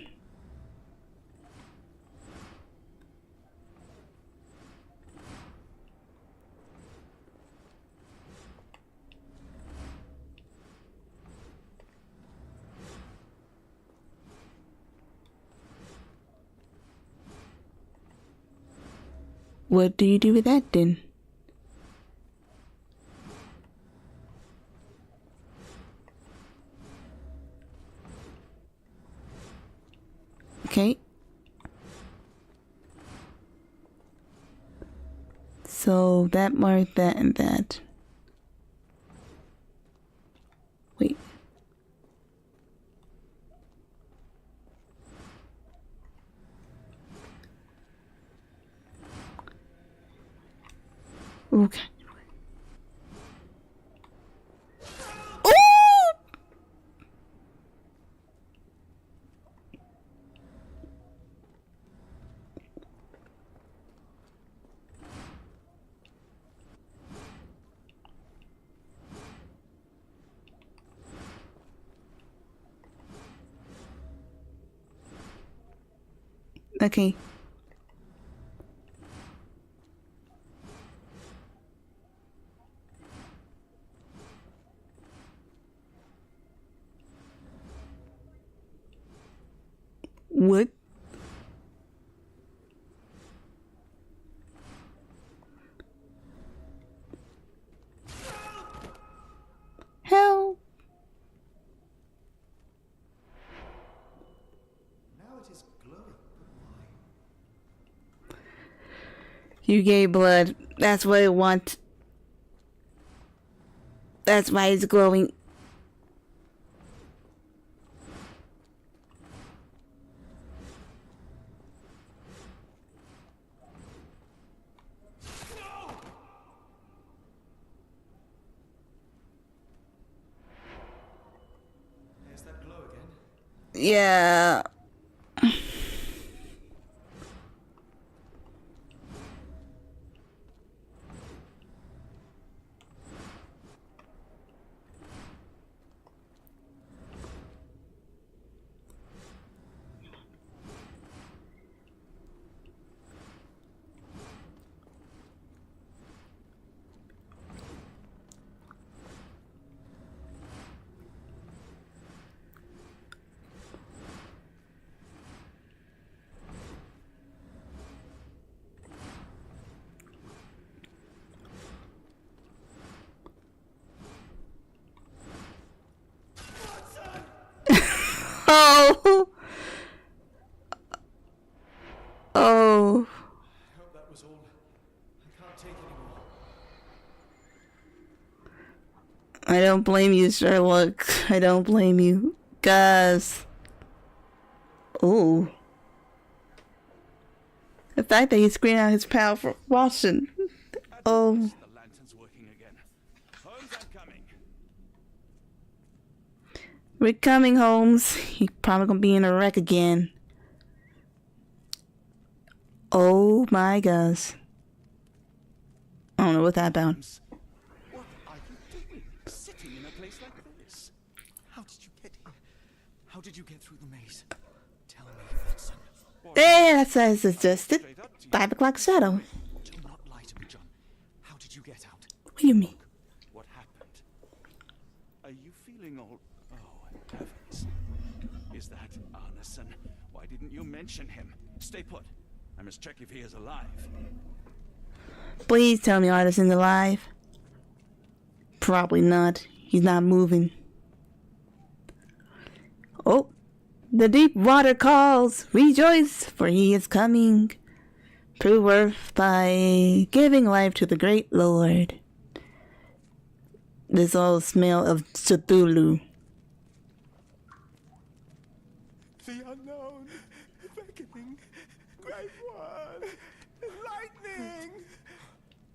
What do you do with that then? Okay. So that marked that and that. Wait. Okay. Oh! Okay. What? Hell.
Now it is glowing. Why?
You gave blood. That's what it wants. That's why it's glowing.
There's that glow again.
Yeah. Oh. Oh.
I hope that was all. I can't take anymore.
I don't blame you, Sherlock. I don't blame you. Guys. Ooh. The fact that he screamed out his power for watching. Oh.
The lantern's working again. Holmes, I'm coming.
We're coming, Holmes. He's probably gonna be in a wreck again. Oh my gosh. I don't know what that about.
What are you doing? Sitting in a place like this?
How did you get here? How did you get through the maze? Tell me, Watson.
There, that's as suggested. 5 o'clock shadow.
Do not lie to me, John. How did you get out?
What do you mean?
What happened? Are you feeling all... Oh, heavens. Is that Arneson? Why didn't you mention him? Stay put. I must check if he is alive.
Please tell me Artison's alive. Probably not. He's not moving. Oh, the deep water calls. Rejoice, for he is coming. Prove worth by giving life to the great Lord. This all smell of Cthulhu.
The unknown, beckoning, great one, lightning.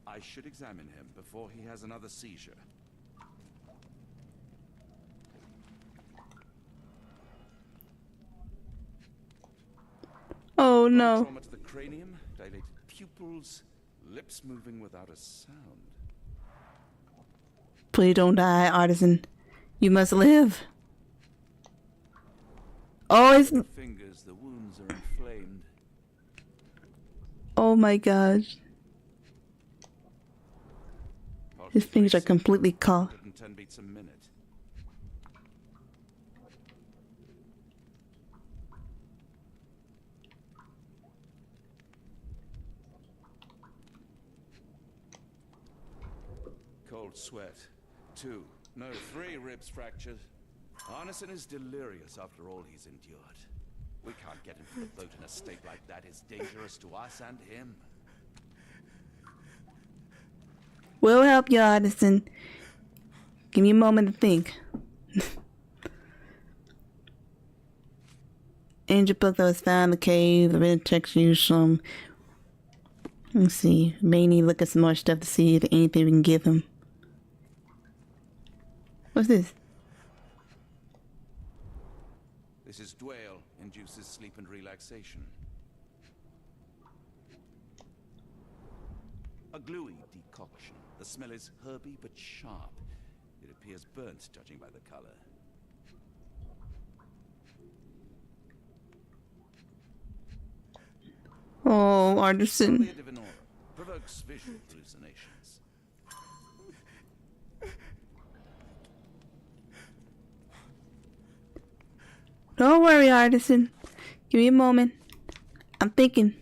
I should examine him before he has another seizure.
Oh no.
Trauma to the cranium, dilated pupils, lips moving without a sound.
Please don't die, Artisan. You must live. Oh, it's...
Fingers, the wounds are inflamed.
Oh my gosh. His fingers are completely caught.
110 beats a minute. Cold sweat. 2, no, 3 ribs fractured. Arneson is delirious after all he's endured. We can't get him to the boat in a state like that. It's dangerous to us and him.
We'll help you, Artisan. Give me a moment to think. Angel book that was found in the cave. The red text used some. Let's see. May need to look at some more stuff to see if anything we can give him. What's this?
This is Dwale, induces sleep and relaxation. A gluey decoction. The smell is herby but sharp. It appears burnt, judging by the color.
Oh, Artisan.
Only a divinora. Provokes visual hallucinations.
Don't worry, Artisan. Give me a moment. I'm thinking.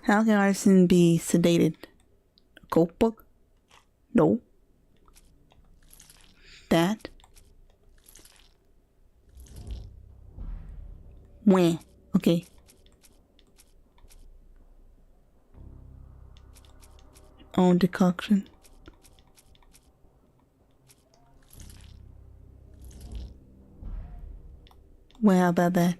How can Artisan be sedated? A coke book? No. That? When? Okay. own decoction. Well, how about that?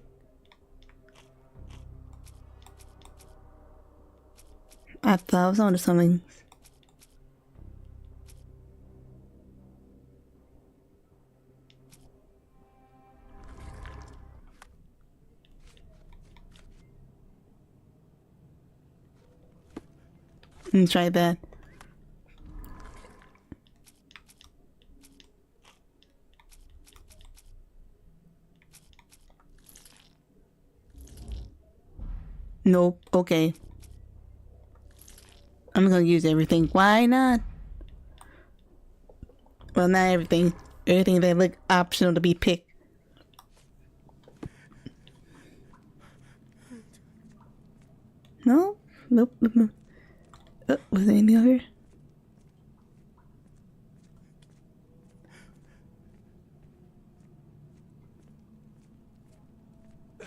I thought I was onto something. Let's try that. Nope. Okay. I'm gonna use everything. Why not? Well, not everything. Everything that look optional to be picked. No? Nope. Nope. Was there anything over here?
I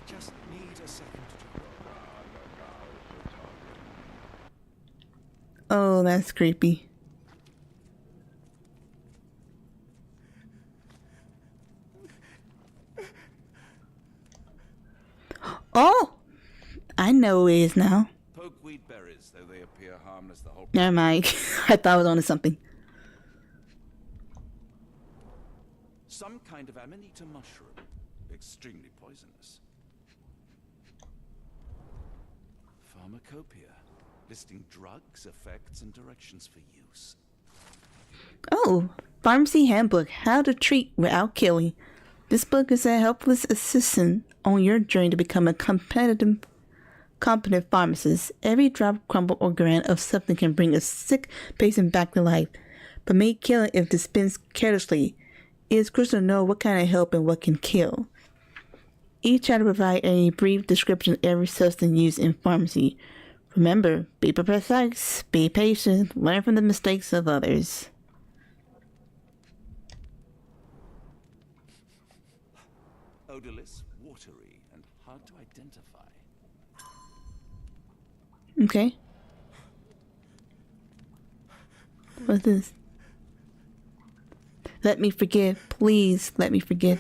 just need a second to...
Oh, that's creepy. Oh! I know it is now.
Pokeweed berries, though they appear harmless, the whole...
Never mind. I thought I was onto something.
Some kind of amanita mushroom. Extremely poisonous. Pharmacopoeia. Listing drugs, effects, and directions for use.
Oh, Pharmacy Handbook, How to Treat Without Killing. This book is a helpless assistant on your journey to become a competent pharmacist. Every drop, crumble, or gram of something can bring a sick patient back to life, but may kill if dispensed carelessly. It is crucial to know what kind of help and what can kill. Each chapter provides a brief description of every substance used in pharmacy. Remember, be precise, be patient, learn from the mistakes of others.
Odorless, watery, and hard to identify.
Okay. What's this? Let me forget. Please, let me forget.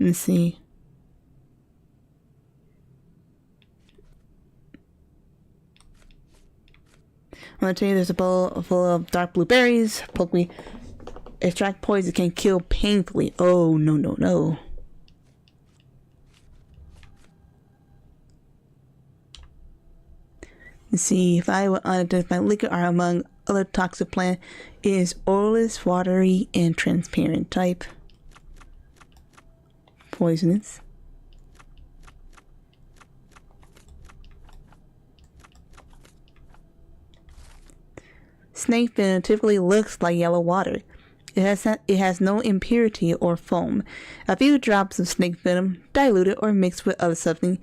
Let's see. I'm gonna tell you there's a bowl full of dark blue berries. Pokeweed. Extract poison can kill painfully. Oh, no, no, no. Let's see. If I were unidentified liquor are among other toxic plant, it is odorless, watery, and transparent type. Poisonous. Snake venom typically looks like yellow water. It has no impurity or foam. A few drops of snake venom, diluted or mixed with other something,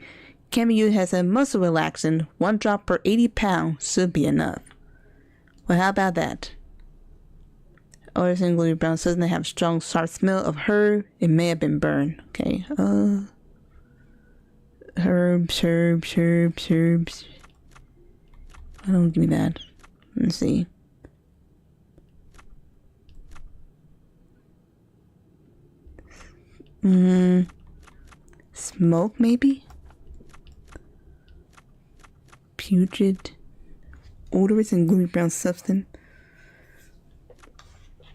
can be used as a muscle relaxant. 1 drop per 80 pounds should be enough. Well, how about that? Or single brown doesn't have strong sharp smell of herb. It may have been burned. Okay. Herbs. I don't give me that. Let's see. Smoke maybe? Putrid. Odorous and gloomy brown substance.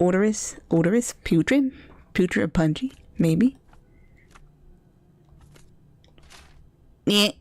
Odorous, putrid or pungent, maybe. Yeah.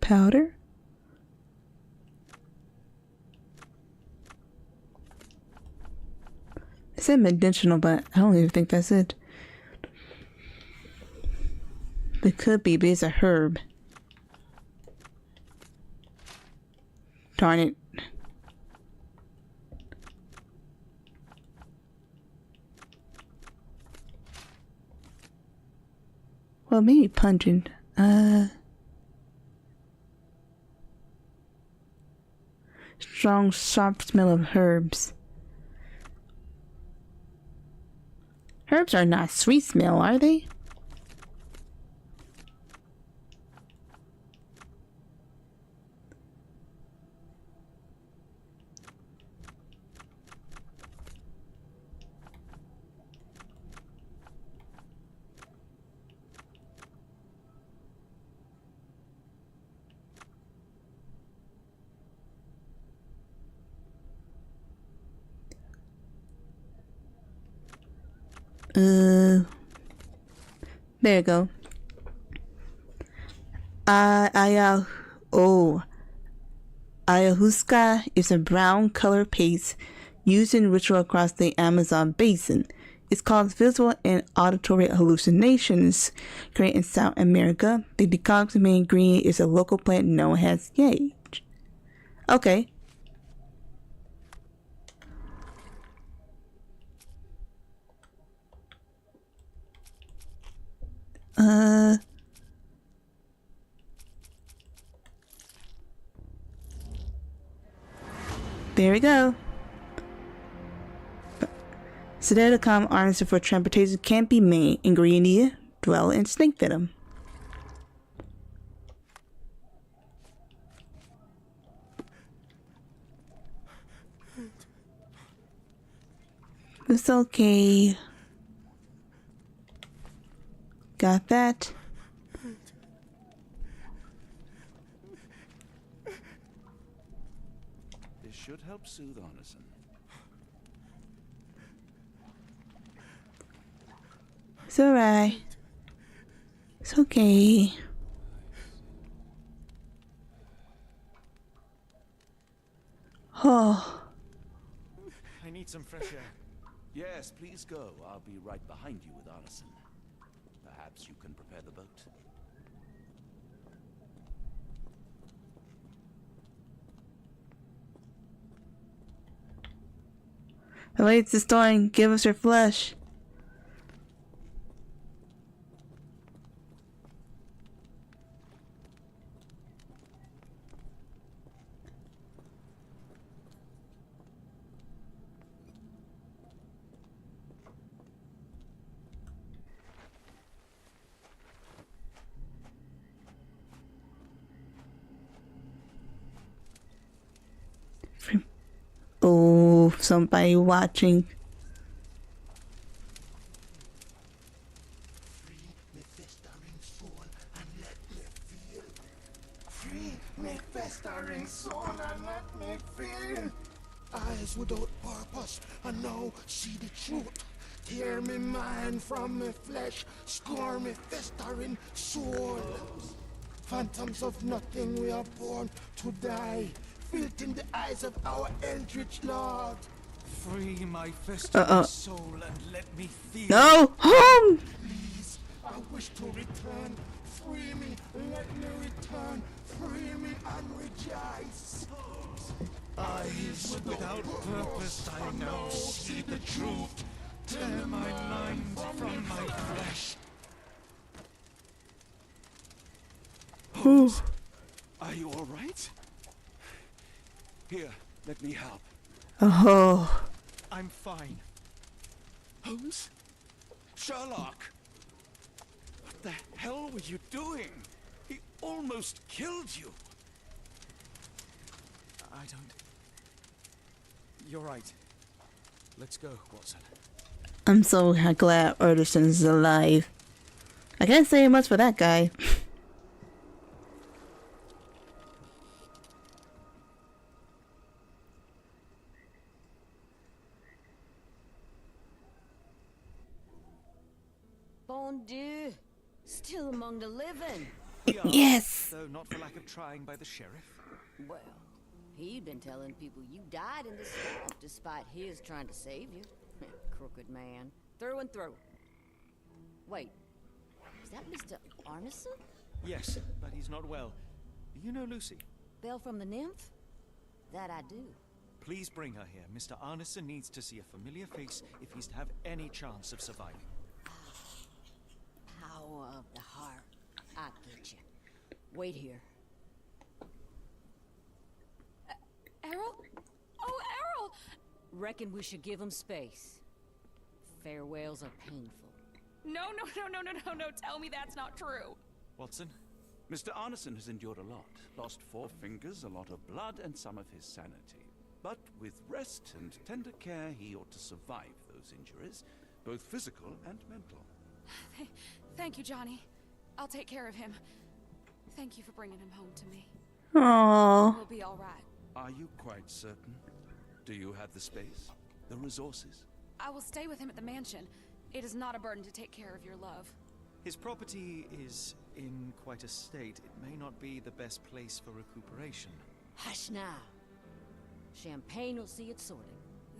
Powder? It said medicinal, but I don't even think that's it. It could be, but it's a herb. Darn it. Well, maybe pungent. Strong, sharp smell of herbs. Herbs are not sweet smell, are they? There you go. Ayahuasca is a brown color paste used in ritual across the Amazon basin. It's caused visual and auditory hallucinations created in South America. The decocted main ingredient is a local plant known as sage. Okay. There we go. Sedated calm arms for transportation can't be made. Ingredient dwell in snake venom. It's okay. Got that.
This should help soothe Arneson.
It's alright. It's okay. Oh.
I need some fresh air.
Yes, please go. I'll be right behind you with Arneson. Perhaps you can prepare the boat.
Awaits the storm. Give us your flesh. Oh, somebody watching.
Free me festering soul and let me feel. Eyes without purpose and now see the truth. Tear me mind from me flesh, score me festering soul. Phantoms of nothing, we are born to die. Filth in the eyes of our eldritch lord.
Free my festering soul and let me feel.
No! Home!
Please, I wish to return. Free me, let me return. Free me and rejoice.
Eyes without purpose, I now see the truth. Tear my mind from my flesh.
Holmes, are you all right? Here, let me help.
Oh.
I'm fine.
Holmes? Sherlock! What the hell were you doing? He almost killed you.
I don't... You're right. Let's go, Watson.
I'm so glad Anderson's alive. I can't say much for that guy.
Bon Dieu, still among the living.
Yes.
Though not for lack of trying by the sheriff.
Well, he'd been telling people you died in the swamp despite his trying to save you. Crooked man, through and through. Wait, is that Mr. Arneson?
Yes, but he's not well. You know Lucy?
Belle from the Nymph? That I do.
Please bring her here. Mr. Arneson needs to see a familiar face if he's to have any chance of surviving.
Power of the heart. I get you. Wait here. Errol? Oh, Errol! Reckon we should give him space. Farewells are painful.
No. Tell me that's not true.
Watson?
Mr. Arneson has endured a lot. Lost 4 fingers, a lot of blood, and some of his sanity. But with rest and tender care, he ought to survive those injuries, both physical and mental.
Thank you, Johnny. I'll take care of him. Thank you for bringing him home to me.
Aww.
We'll be all right.
Are you quite certain? Do you have the space? The resources?
I will stay with him at the mansion. It is not a burden to take care of your love.
His property is in quite a state. It may not be the best place for recuperation.
Hush now. Champagne will see it sorted.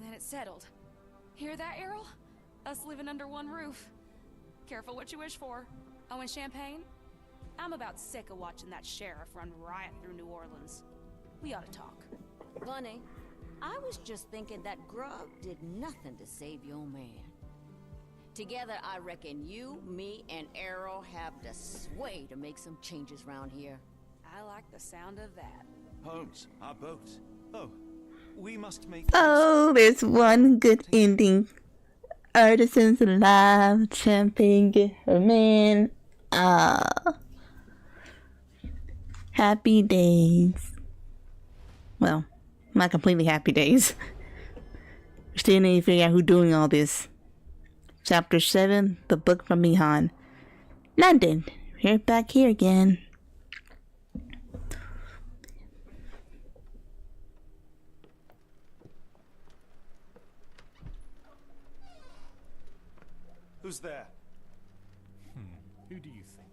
Then it's settled. Hear that, Errol? Us living under one roof. Careful what you wish for. Oh, and Champagne? I'm about sick of watching that sheriff run riot through New Orleans. We ought to talk.
Funny. I was just thinking that grub did nothing to save your man. Together, I reckon you, me, and Errol have the sway to make some changes around here.
I like the sound of that.
Holmes, our boat.
Oh, we must make...
Oh, there's one good ending. Artisans alive, champagne get her man. Happy days. Well, not completely happy days. We still need to figure out who's doing all this. Chapter 7, The Book from Behind. London. We're back here again.
Who's there?
Who do you think?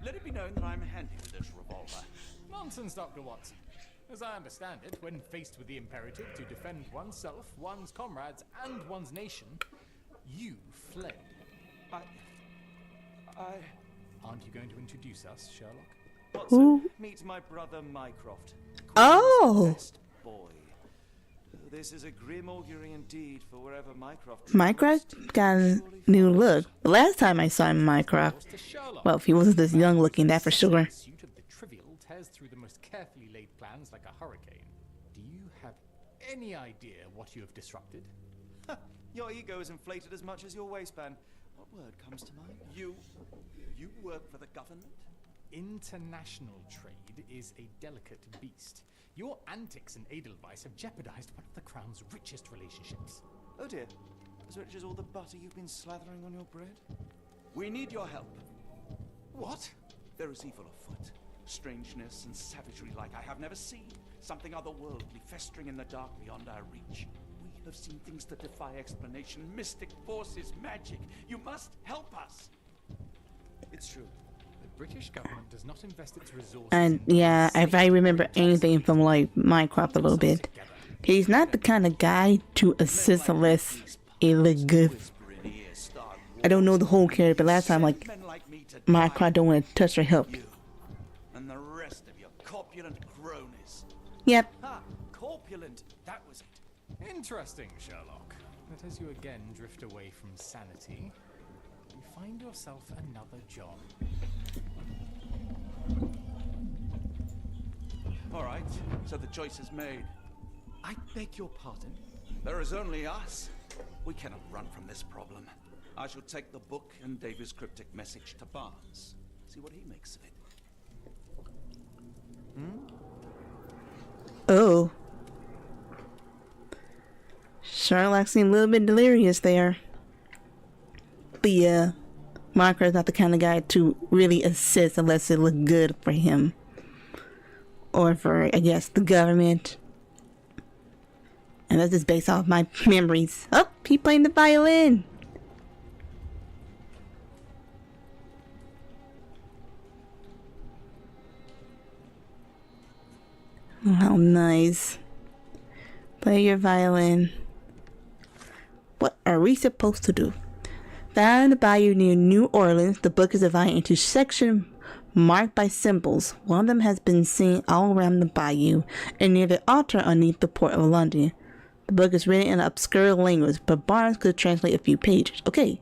Let it be known that I'm handy with this revolver.
Nonsense, Dr. Watson. As I understand it, when faced with the imperative to defend oneself, one's comrades, and one's nation, you fled. Aren't you going to introduce us, Sherlock?
Watson, meet my brother Mycroft.
Oh!
Best boy. This is a grim augury indeed for wherever Mycroft...
Mycroft got a new look. The last time I saw him, Mycroft, well, if he wasn't this young looking, that for sure.
Suit of the trivial tears through the most carefully laid plans like a hurricane. Do you have any idea what you have disrupted?
Your ego is inflated as much as your waistband. What word comes to mind?
You work for the government?
International trade is a delicate beast. Your antics and Edelweiss have jeopardized one of the Crown's richest relationships.
Oh dear. As rich as all the butter you've been slathering on your bread?
We need your help.
What?
There is evil afoot. Strangeness and savagery like I have never seen. Something otherworldly festering in the dark beyond our reach. We have seen things that defy explanation. Mystic forces, magic. You must help us.
It's true.
The British government does not invest its resources
And
in
yeah, if I remember anything from like Minecraft a little bit,
together.
he's not the kind of guy to assist unless it look good. I don't know the whole character, but last time like Minecraft don't want to touch or help.
You and the rest of your corpulent cronies.
Yep.
Ah, corpulent. That was it.
Interesting, Sherlock. That as you again drift away from sanity, you find yourself another job.
All right, so the choice is made.
I beg your pardon?
There is only us. We cannot run from this problem. I shall take the book and Davy's cryptic message to Barnes. See what he makes of it.
Oh. Sherlock seemed a little bit delirious there. But yeah, Minecraft's not the kind of guy to really assist unless it look good for him. Or for, I guess, the government. And that's just based off my memories. Oh, he playing the violin. Oh, how nice. Play your violin. What are we supposed to do? Found in the bayou near New Orleans, the book is divided into sections marked by symbols. One of them has been seen all around the bayou and near the altar underneath the port of London. The book is written in an obscure language, but Barnes could translate a few pages. Okay.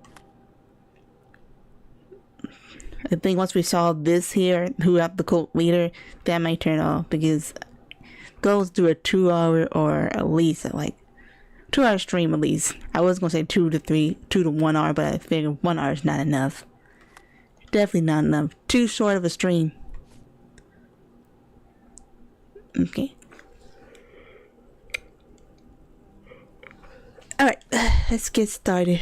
I think once we saw this here, who have the cult leader, that might turn off, because goes do a 2 hour or at least like 2 hour stream at least. I was gonna say 2 to 1 hour, but I figured 1 hour is not enough. Definitely not enough. Too short of a stream. Okay. Alright, let's get started.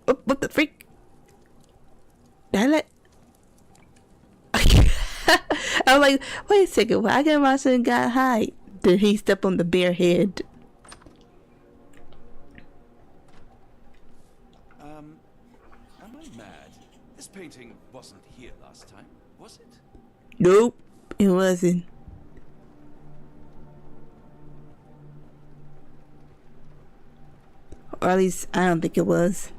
Oh, what the freak? Did I let... I'm like, wait a second, why can my son got high? Did he step on the bare head?
Am I mad? This painting wasn't here last time, was it?
Nope, it wasn't. Or at least, I don't think it was.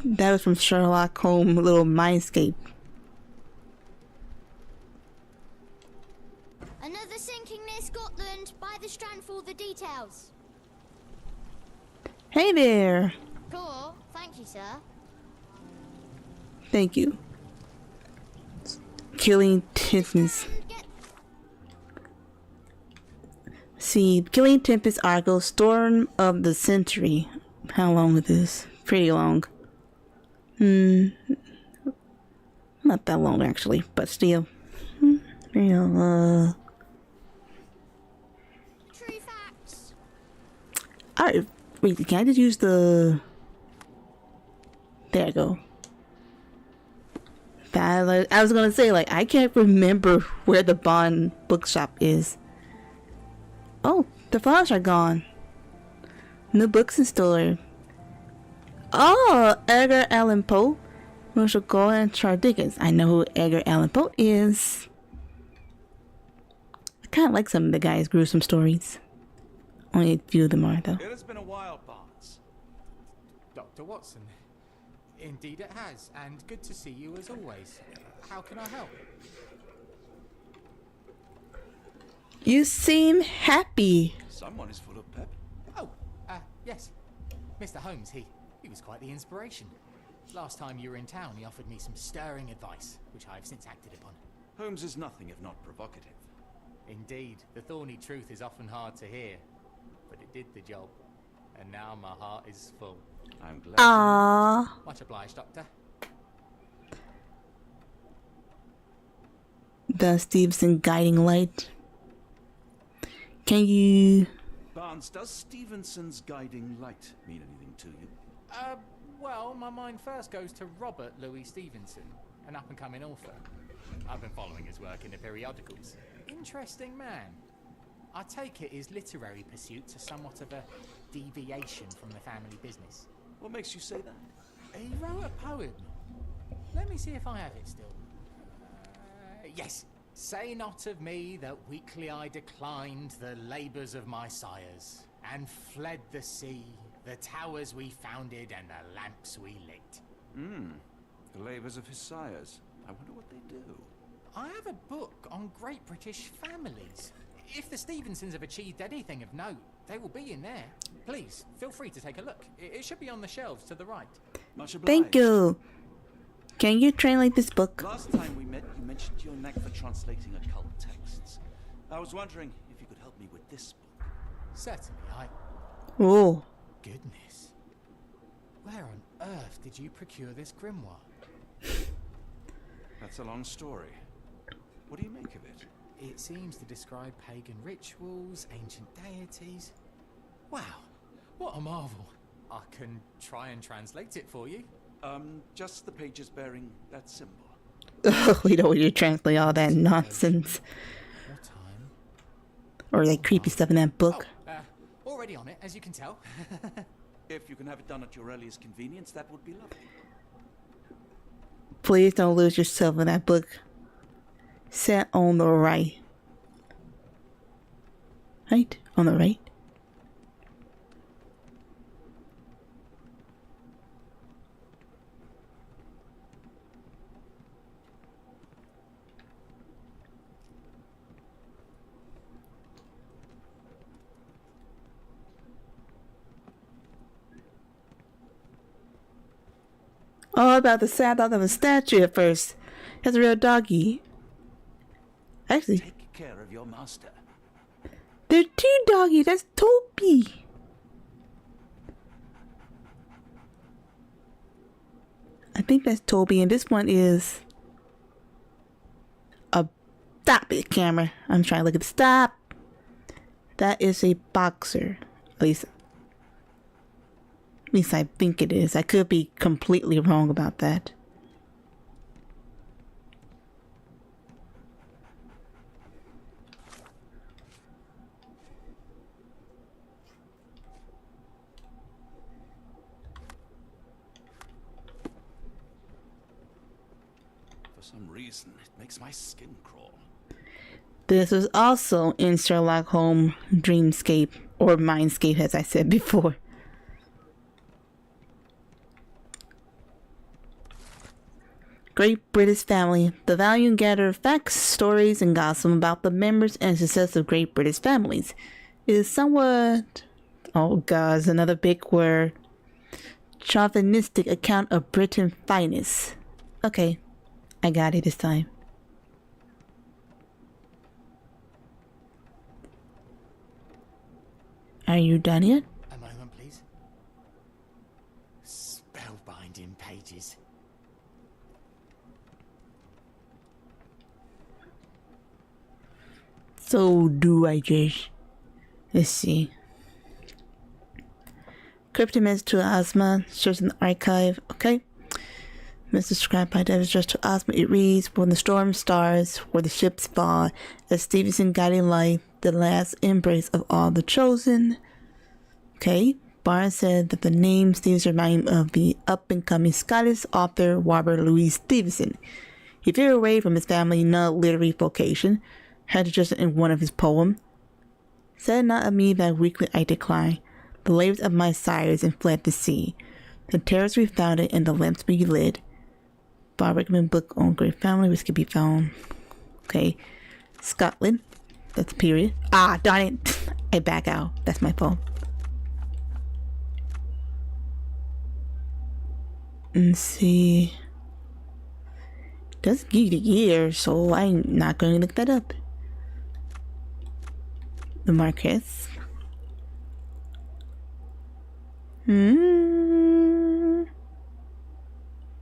That was from Sherlock Holmes' little mindscape.
Another sinking near Scotland. By the Strand for all the details.
Hey there.
Cool. Thank you, sir.
Thank you. Killing Tempest. See, Killing Tempest Argo, Storm of the Century. How long is this? Pretty long. Not that long actually, but still.
True facts.
Alright, wait, can I just use the... There I go. I was gonna say, like, I can't remember where the Bond bookshop is. Oh, the flowers are gone. New books in store. Oh, Edgar Allan Poe. We shall go and Charles Dickens. I know who Edgar Allan Poe is. I kind of like some of the guy's gruesome stories. Only a few of them are, though.
It has been a while, Barnes.
Dr. Watson. Indeed it has, and good to see you as always. How can I help?
You seem happy.
Someone is full of pep.
Oh, yes. Mr. Holmes, he was quite the inspiration. Last time you were in town, he offered me some stirring advice, which I have since acted upon.
Holmes is nothing if not provocative.
Indeed, the thorny truth is often hard to hear, but it did the job, and now my heart is full.
I'm glad.
Aww.
Much obliged, Doctor.
The Stevenson guiding light. Can you...
Barnes, does Stevenson's guiding light mean anything to you?
Well, my mind first goes to Robert Louis Stevenson, an up-and-coming author. I've been following his work in the periodicals. Interesting man. I take it his literary pursuits are somewhat of a deviation from the family business.
What makes you say that?
He wrote a poem. Let me see if I have it still. Yes. Say not of me that weakly I declined the labours of my sires, and fled the sea, the towers we founded, and the lamps we lit.
The labours of his sires. I wonder what they do.
I have a book on great British families. If the Stevensons have achieved anything of note, they will be in there. Please, feel free to take a look. It should be on the shelves to the right.
Much obliged.
Thank you. Can you translate this book?
Last time we met, you mentioned your knack for translating occult texts. I was wondering if you could help me with this book.
Certainly,
Oh.
Goodness. Where on earth did you procure this grimoire?
That's a long story. What do you make of it?
It seems to describe pagan rituals, ancient deities. Wow, what a marvel. I can try and translate it for you.
Just the pages bearing that symbol.
We don't want you to translate all that nonsense.
What time?
Or like creepy stuff in that book.
Already on it, as you can tell.
If you can have it done at your earliest convenience, that would be lovely.
Please don't lose yourself in that book. Set on the right. Right? On the right? Oh, about the sad. I thought that was a statue at first. That's a real doggy. Actually,
Take care of your master.
there are two doggies. That's Toby. I think that's Toby, and this one is a... Stop it, camera. I'm trying to look at the... Stop. That is a boxer. At least I think it is. I could be completely wrong about that.
For some reason, it makes my skin crawl.
This was also in Sherlock Holmes Dreamscape, or Mindscape as I said before. Great British Family. The volume gathers facts, stories, and gossip about the members and success of Great British families. It is somewhat... oh god, another big word. Chauvinistic account of Britain's finest. Okay, I got it this time. Are you done yet?
A moment, please. Spellbinding pages.
So do I just... let's see. Cryptic message to Ozma. Search in the archive. Okay. Message described by Davis just to Ozma. It reads, when the storm starts, where the ships fall, as Stevenson guiding light, the last embrace of all the chosen. Okay. Barnes said that the name Stevenson reminded him of the up-and-coming Scottish author Robert Louis Stevenson. He veered away from his family non-literary vocation, had to just in one of his poems. Said not of me that weakly I decline, the labors of my sires and fled the sea, the terrors we founded and the lamps we lit. Bob recommend book on great family, which can be found. Okay. Scotland. That's a period. Ah, darn it. I back out. That's my fault. Let's see. Doesn't give you the year, so I'm not going to look that up. The Marquess.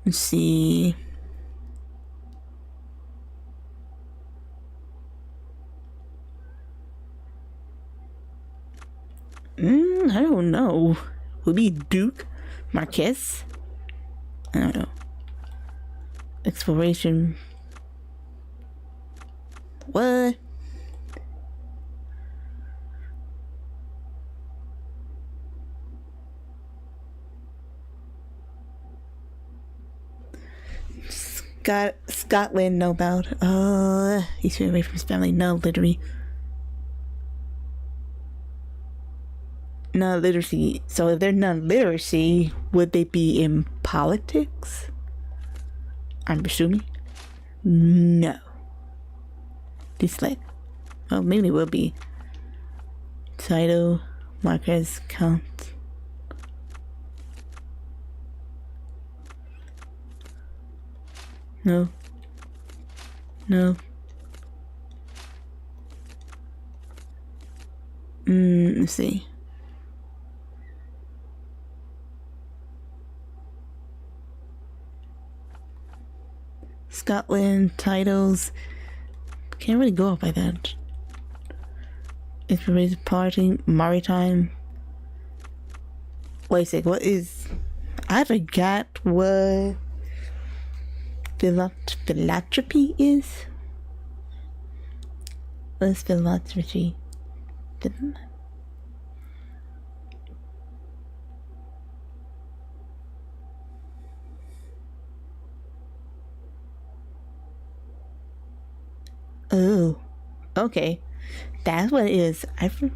Let's see. I don't know. Would be Duke, Marquess. I don't know. Exploration. What? Scotland, know about. He's been away from his family. No, literally. Non-literacy. So if they're non-literacy, would they be in politics? I'm assuming. No. Dyslexic. Well, maybe it will be. Title, Marquez, Count. No. No. Let's see. Scotland, titles. Can't really go off by that. Inspiration, party, maritime. Wait a sec, what is... I forgot what... philanthropy is? What is philanthropy? Oh, okay. That's what it is. I've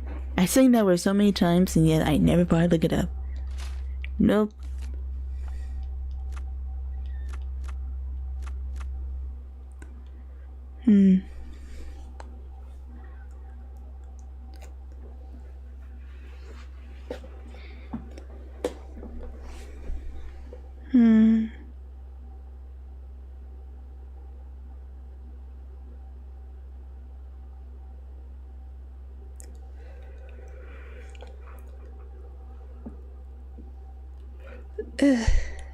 seen that word so many times and yet I never bothered to look it up. Nope.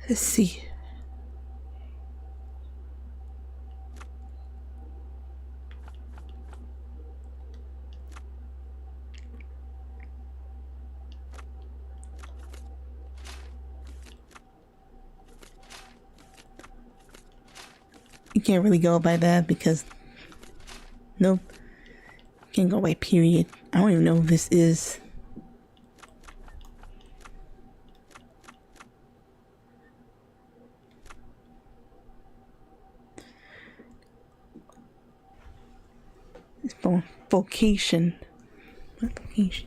Let's see. You can't really go by that because nope. Can't go by period. I don't even know what this is. It's vocation. What vocation?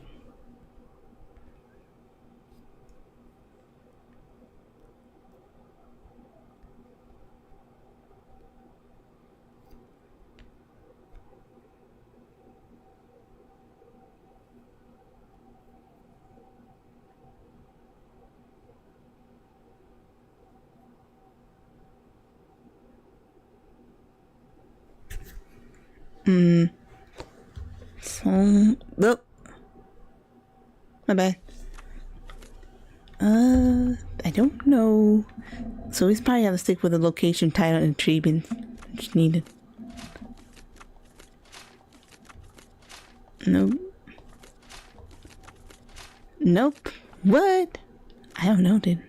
So, oh, my bad. I don't know. So he's probably have to stick with the location, title, and achievement which needed. Nope. Nope. What? I don't know, dude.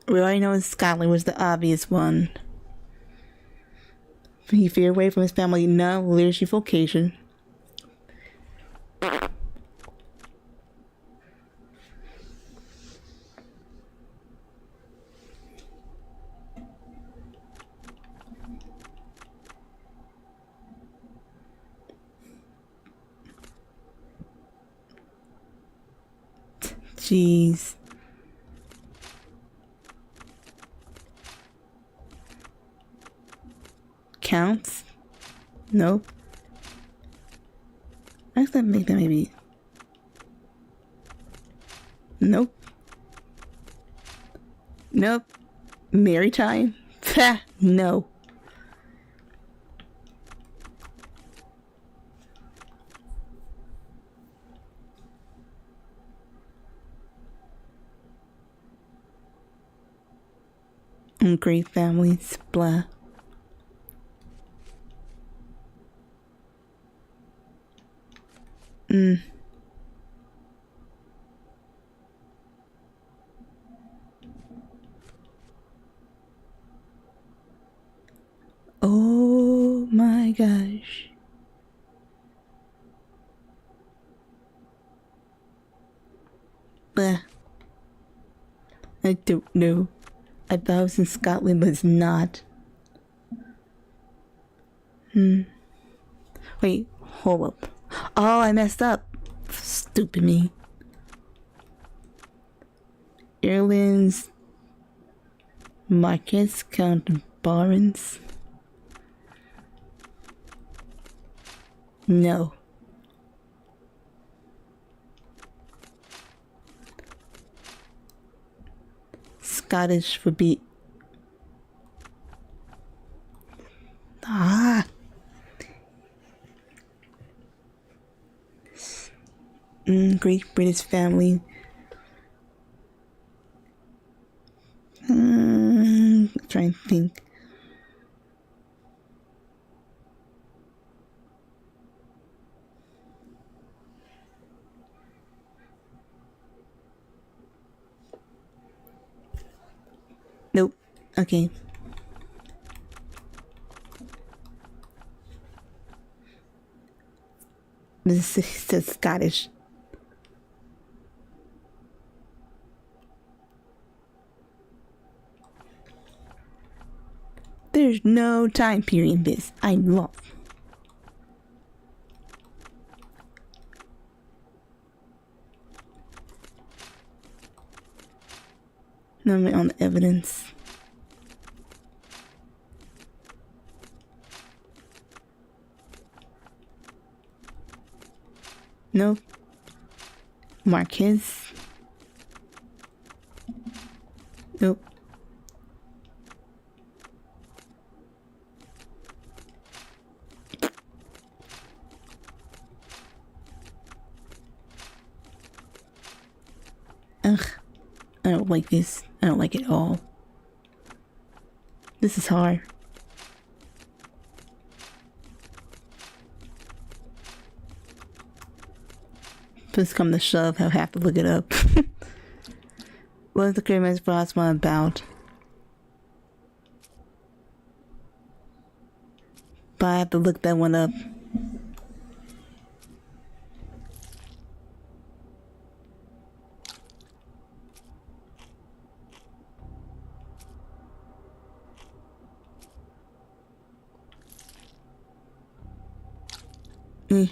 We already know Scotland was the obvious one. He veered away from his family, not leadership vocation. Jeez. Counts? Nope. I guess that make that maybe. Nope. Nope. Maritime? Ha! No. Great families, blah. Oh my gosh. Blah. I don't know. I thought it was in Scotland, but it's not. Wait, hold up. Oh, I messed up. Stupid me. Ireland's Marquess Count Barons. No. Scottish would be. Great British family. Trying to think. Nope. Okay. This is Scottish. There's no time period in this. I'm lost. No, I'm on the evidence. Nope. Marquez. Nope. Ugh. I don't like this. I don't like it at all. This is hard. Please come to shove, I'll have to look it up. What is the Christmas Frost one about? But I have to look that one up. Mm.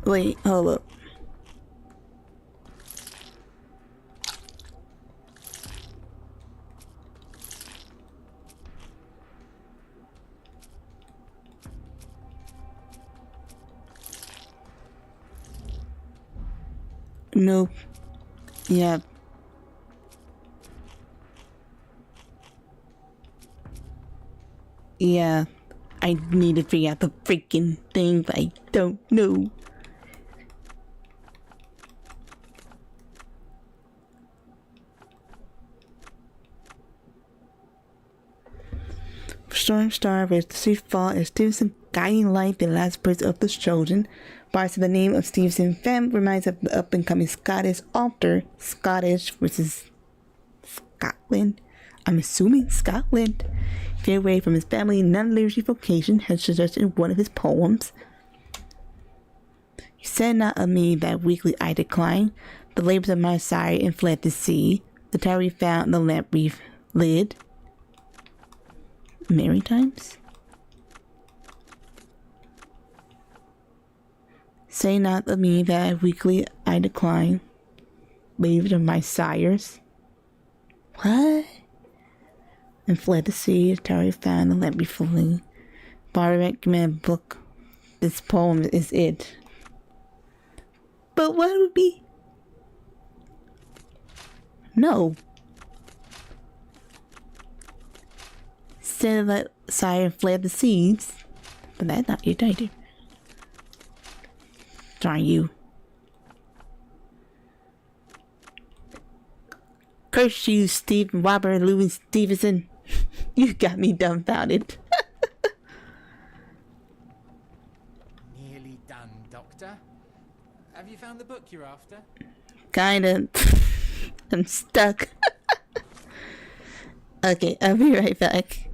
Wait, hold up. Nope. Yeah. Yeah. I need to figure out the freaking thing, but I don't know. Storm Star with the Sea Fall is Stevenson guiding light the last birds of the children. Bars of the name of Stevenson Femme reminds of the up and coming Scottish author, Scottish versus Scotland. I'm assuming Scotland. Get away from his family, non-literary vocation has suggested in one of his poems. You said not of me that weekly I decline, the labors of my sire and fled the sea, the tower we found, the lamp we've lit. Merry times? Say not of me that weekly I decline, labors of my sires. What? And fled the sea, the tower we found, the lamp we flee. But I recommend book. This poem is it. But what would be? No. Said that sire fled the seas. But that's not your title. Darn you. Curse you, Steve Robert Louis Stevenson. You got me dumbfounded.
Nearly done, Doctor. Have you found the book you're after?
Kinda. I'm stuck. Okay, I'll be right back.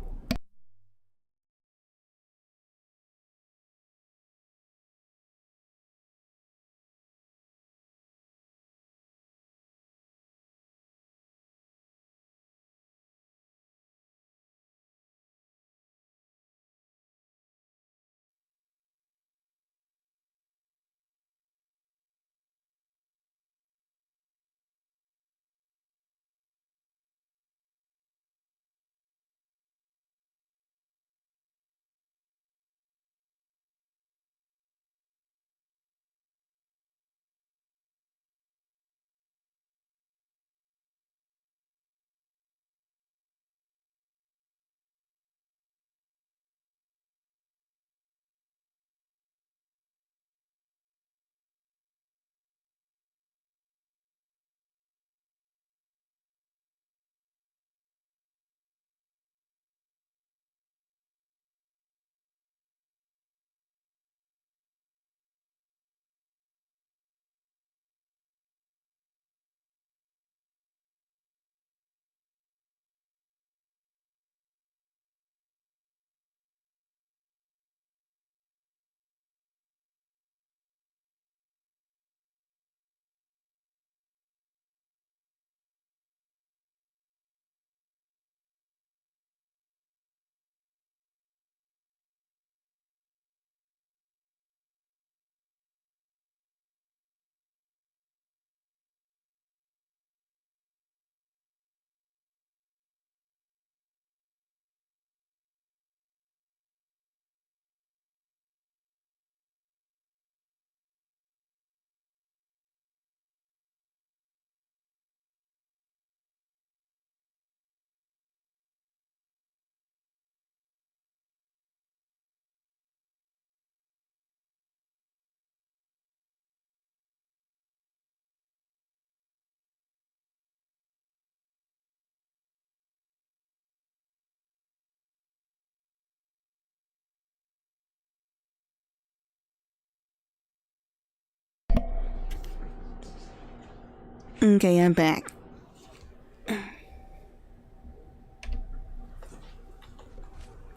Okay, I'm back.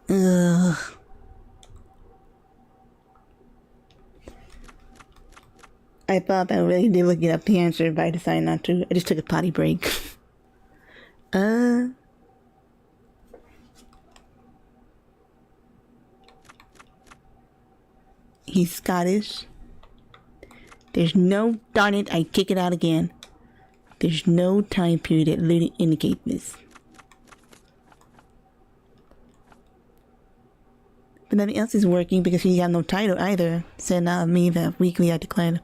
Ugh. I thought I really did look it up the answer, but I decided not to. I just took a potty break. He's Scottish. There's no, darn it, I kick it out again. There's no time period that literally indicates this. But nothing else is working because he got no title either. Said not me that weekly I declared.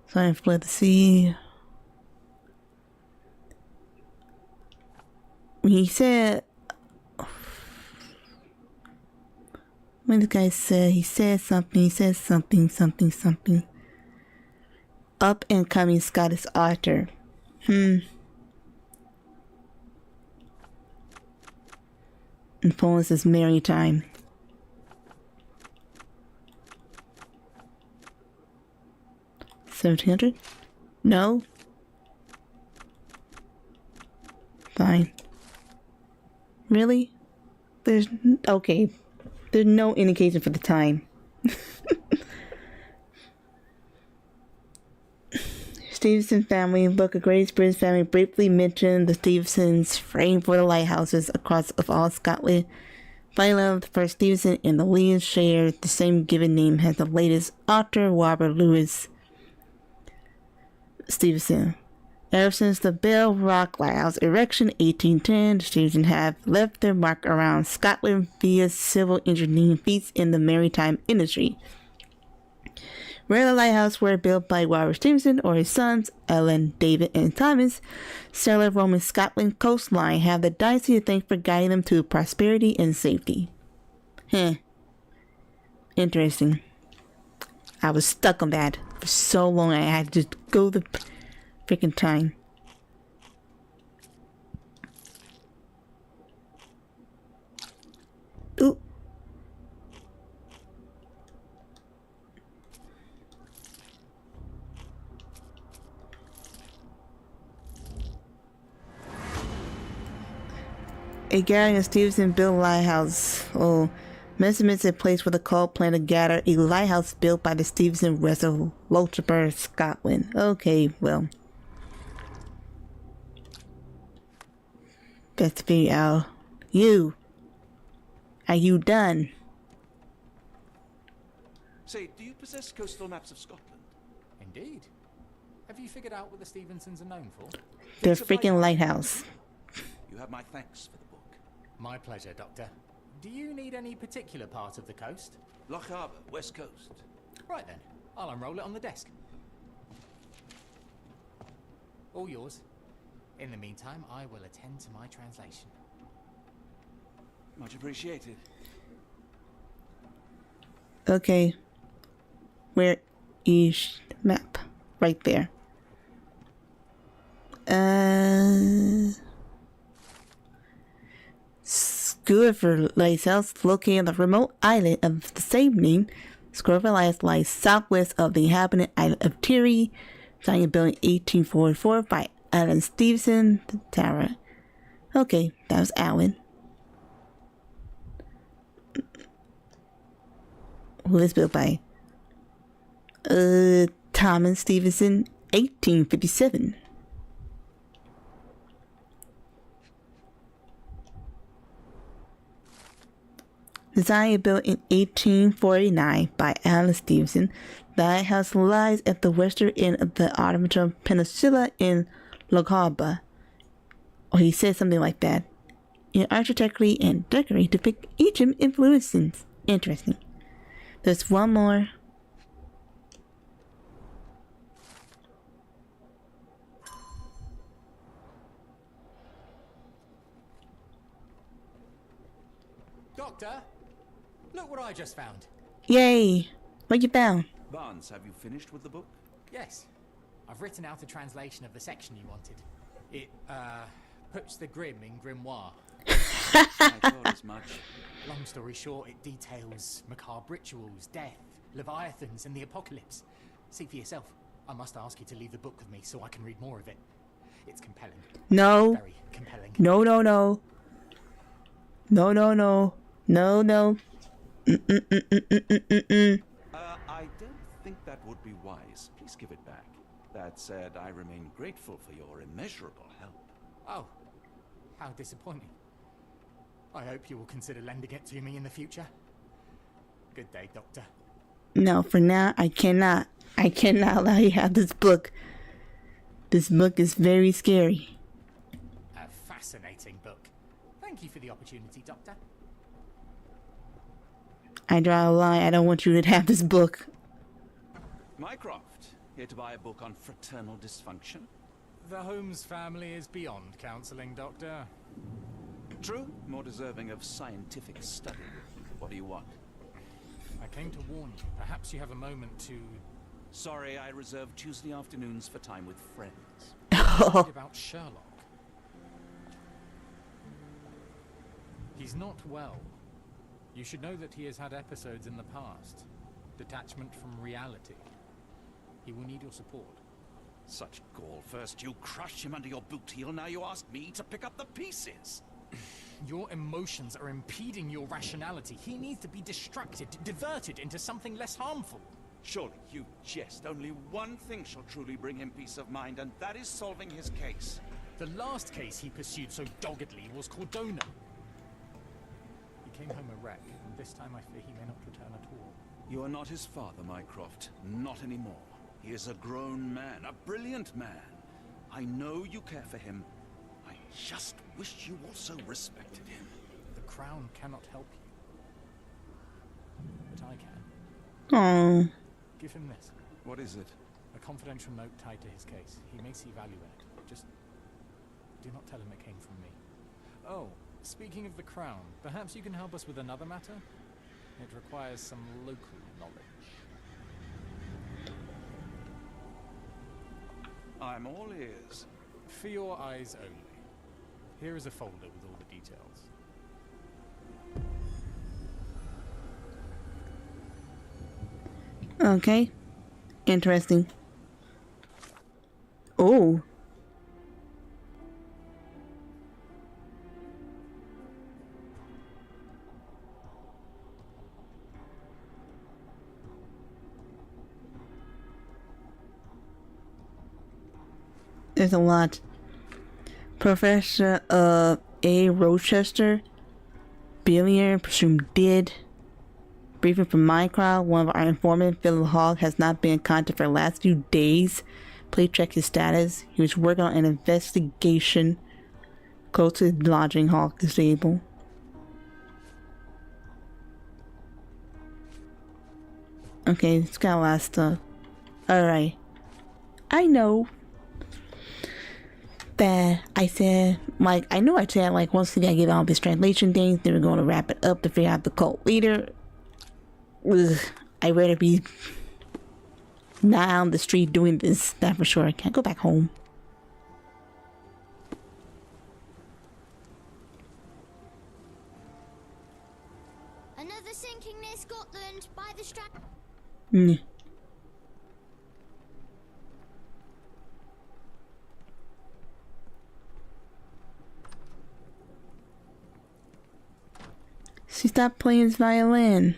So I fled the sea. He said, when the guy said, he said something, something. Up and coming Scottish author. Influence is maritime. 1700? No. Fine. Really? There's okay. There's no indication for the time. Stevenson family. Book of Great British family briefly mentioned the Stevensons frame for the lighthouses across of all Scotland. Finally, the first Stevenson and the Lees share the same given name as the latest author, Robert Louis Stevenson. Ever since the Bell Rock Lighthouse erection in 1810, the Stevensons have left their mark around Scotland via civil engineering feats in the maritime industry. Where the lighthouses were built by Robert Stevenson or his sons, Ellen, David, and Thomas, sailor Roman Scotland coastline have the dynasty to thank for guiding them to prosperity and safety. Interesting. I was stuck on that for so long I had to just go the freaking time. Ooh. A gathering of Stevenson built lighthouse. Oh, measurements in place for the coal plant to gather a lighthouse built by the Stevenson west of Lochaber, Scotland. Okay, well. Let's figure out. You. Are you done?
Say, do you possess coastal maps of Scotland?
Indeed. Have you figured out what the Stevensons are known for?
The freaking lighthouse.
You have my thanks for the book.
My pleasure, Doctor. Do you need any particular part of the coast?
Loch Harbour, west coast.
Right then, I'll unroll it on the desk. All yours. In the meantime, I will attend to my translation.
Much appreciated.
Okay. Where is map? Right there. Scourver Lighthouse, located on the remote island of the same name. Scourver Lighthouse lies southwest of the inhabited island of Tiree, founded built in 1844 by Alan Stevenson, the tower. Okay, that was Alan. Who is built by? Thomas Stevenson, 1857. Designed and built in 1849 by Alan Stevenson, the lighthouse lies at the western end of the Armature Peninsula in Lochaber. Or he said something like that. In architecturally and decorating depict Egypt influences. Interesting. There's one more.
Doctor, look what I just found.
Yay! What you found?
Barnes, have you finished with the book?
Yes, I've written out a translation of the section you wanted. It, puts the grim in grimoire.
I thought as much.
Long story short, it details macabre rituals, death, leviathans, and the apocalypse. See for yourself. I must ask you to leave the book with me so I can read more of it. It's compelling.
No.
Very compelling.
No, no, no. No, no, no. No, no.
I don't think that would be wise. Please give it back. That said, I remain grateful for your immeasurable help.
Oh, how disappointing. I hope you will consider lending it to me in the future. Good day, Doctor.
No, for now, I cannot. I cannot allow you to have this book. This book is very scary.
A fascinating book. Thank you for the opportunity, Doctor.
I draw a line. I don't want you to have this book.
Mycroft, here to buy a book on fraternal dysfunction?
The Holmes family is beyond counseling, Doctor.
True, more deserving of scientific study. What do you want?
I came to warn you. Perhaps you have a moment to...
Sorry, I reserve Tuesday afternoons for time with friends.
Read about Sherlock. He's not well. You should know that he has had episodes in the past. Detachment from reality. He will need your support.
Such gall. First you crush him under your boot heel, now you ask me to pick up the pieces.
Your emotions are impeding your rationality. He needs to be distracted, diverted into something less harmful.
Surely you jest. Only one thing shall truly bring him peace of mind, and that is solving his case.
The last case he pursued so doggedly was Cordona. He came home a wreck, and this time I fear he may not return at all.
You are not his father, Mycroft. Not anymore. He is a grown man, a brilliant man. I know you care for him. I just wish you also respected him.
The Crown cannot help you. But I can.
Oh.
Give him this.
What is it?
A confidential note tied to his case. He may see value in it. Just do not tell him it came from me. Oh, speaking of the Crown, perhaps you can help us with another matter? It requires some local knowledge.
I'm all ears.
For your eyes only. Here is a folder with all the details.
Okay. Interesting. Oh. There's a lot. Professor A. Rochester, billionaire, presumed dead. Briefing from Mycroft, one of our informants, Philip Hogg, has not been in contact for the last few days. Please check his status. He was working on an investigation close to his lodging. Hogg is able. Okay, it's got a lot of stuff. Alright. I know that I said, like, I know I said, like, once we gotta get all these translation things, then we're going to wrap it up to figure out the cult leader. Ugh, I'd rather be not on the street doing this, that for sure. I can't go back home.
Another sinking near Scotland by the Strand.
She stopped playing his violin.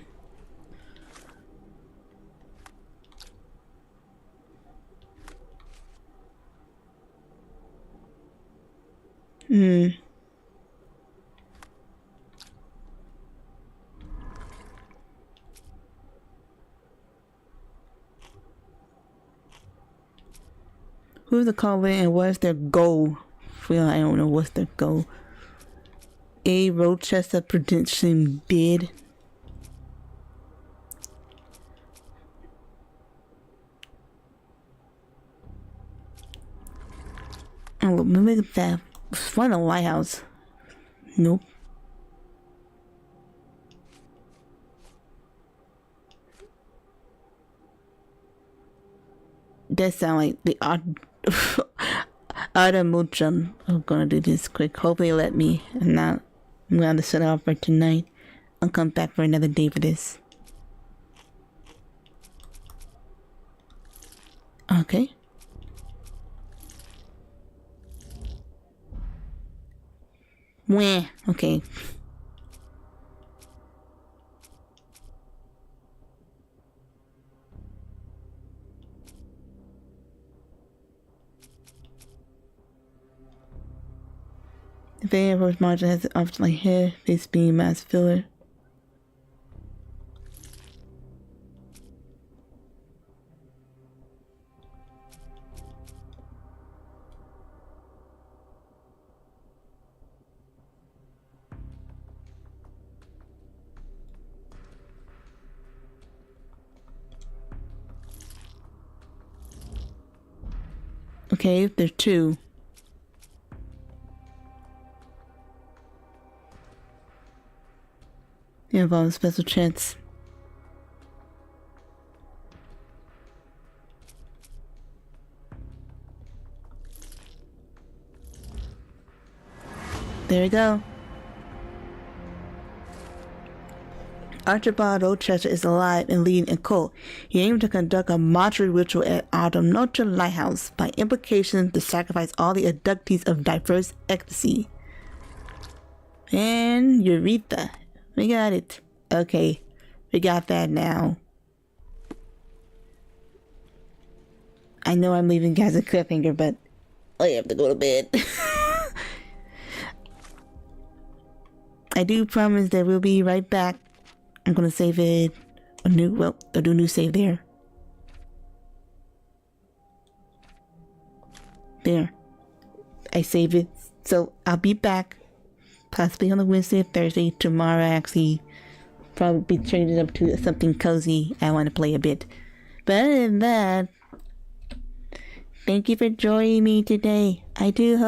Who's the caller and what's their goal? Well, I don't know what's their goal. A. Rochester prediction bid. Oh, look at that. Find a lighthouse. Nope. That sound like the Automotion. I'm gonna do this quick. Hopefully let me. I'm gonna set it off for tonight. I'll come back for another day for this. Wah. Okay. The vein approach margin has an option like hair, face beam, mass filler. Okay, there's two. You have all special chance. There we go. Archibald Rochester is alive and leading a cult. He aimed to conduct a mortuary ritual at Autumn Notre Lighthouse, by implication to sacrifice all the abductees of diverse ethnicity. And Eureka. We got it. Okay. We got that now. I know I'm leaving guys a cliffhanger, but I have to go to bed. I do promise that we'll be right back. I'm gonna save it. I'll do a new save there. There. I save it. So I'll be back. Possibly on the Wednesday or Thursday. Tomorrow I actually probably be changing up to something cozy. I want to play a bit. But other than that, thank you for joining me today. I do hope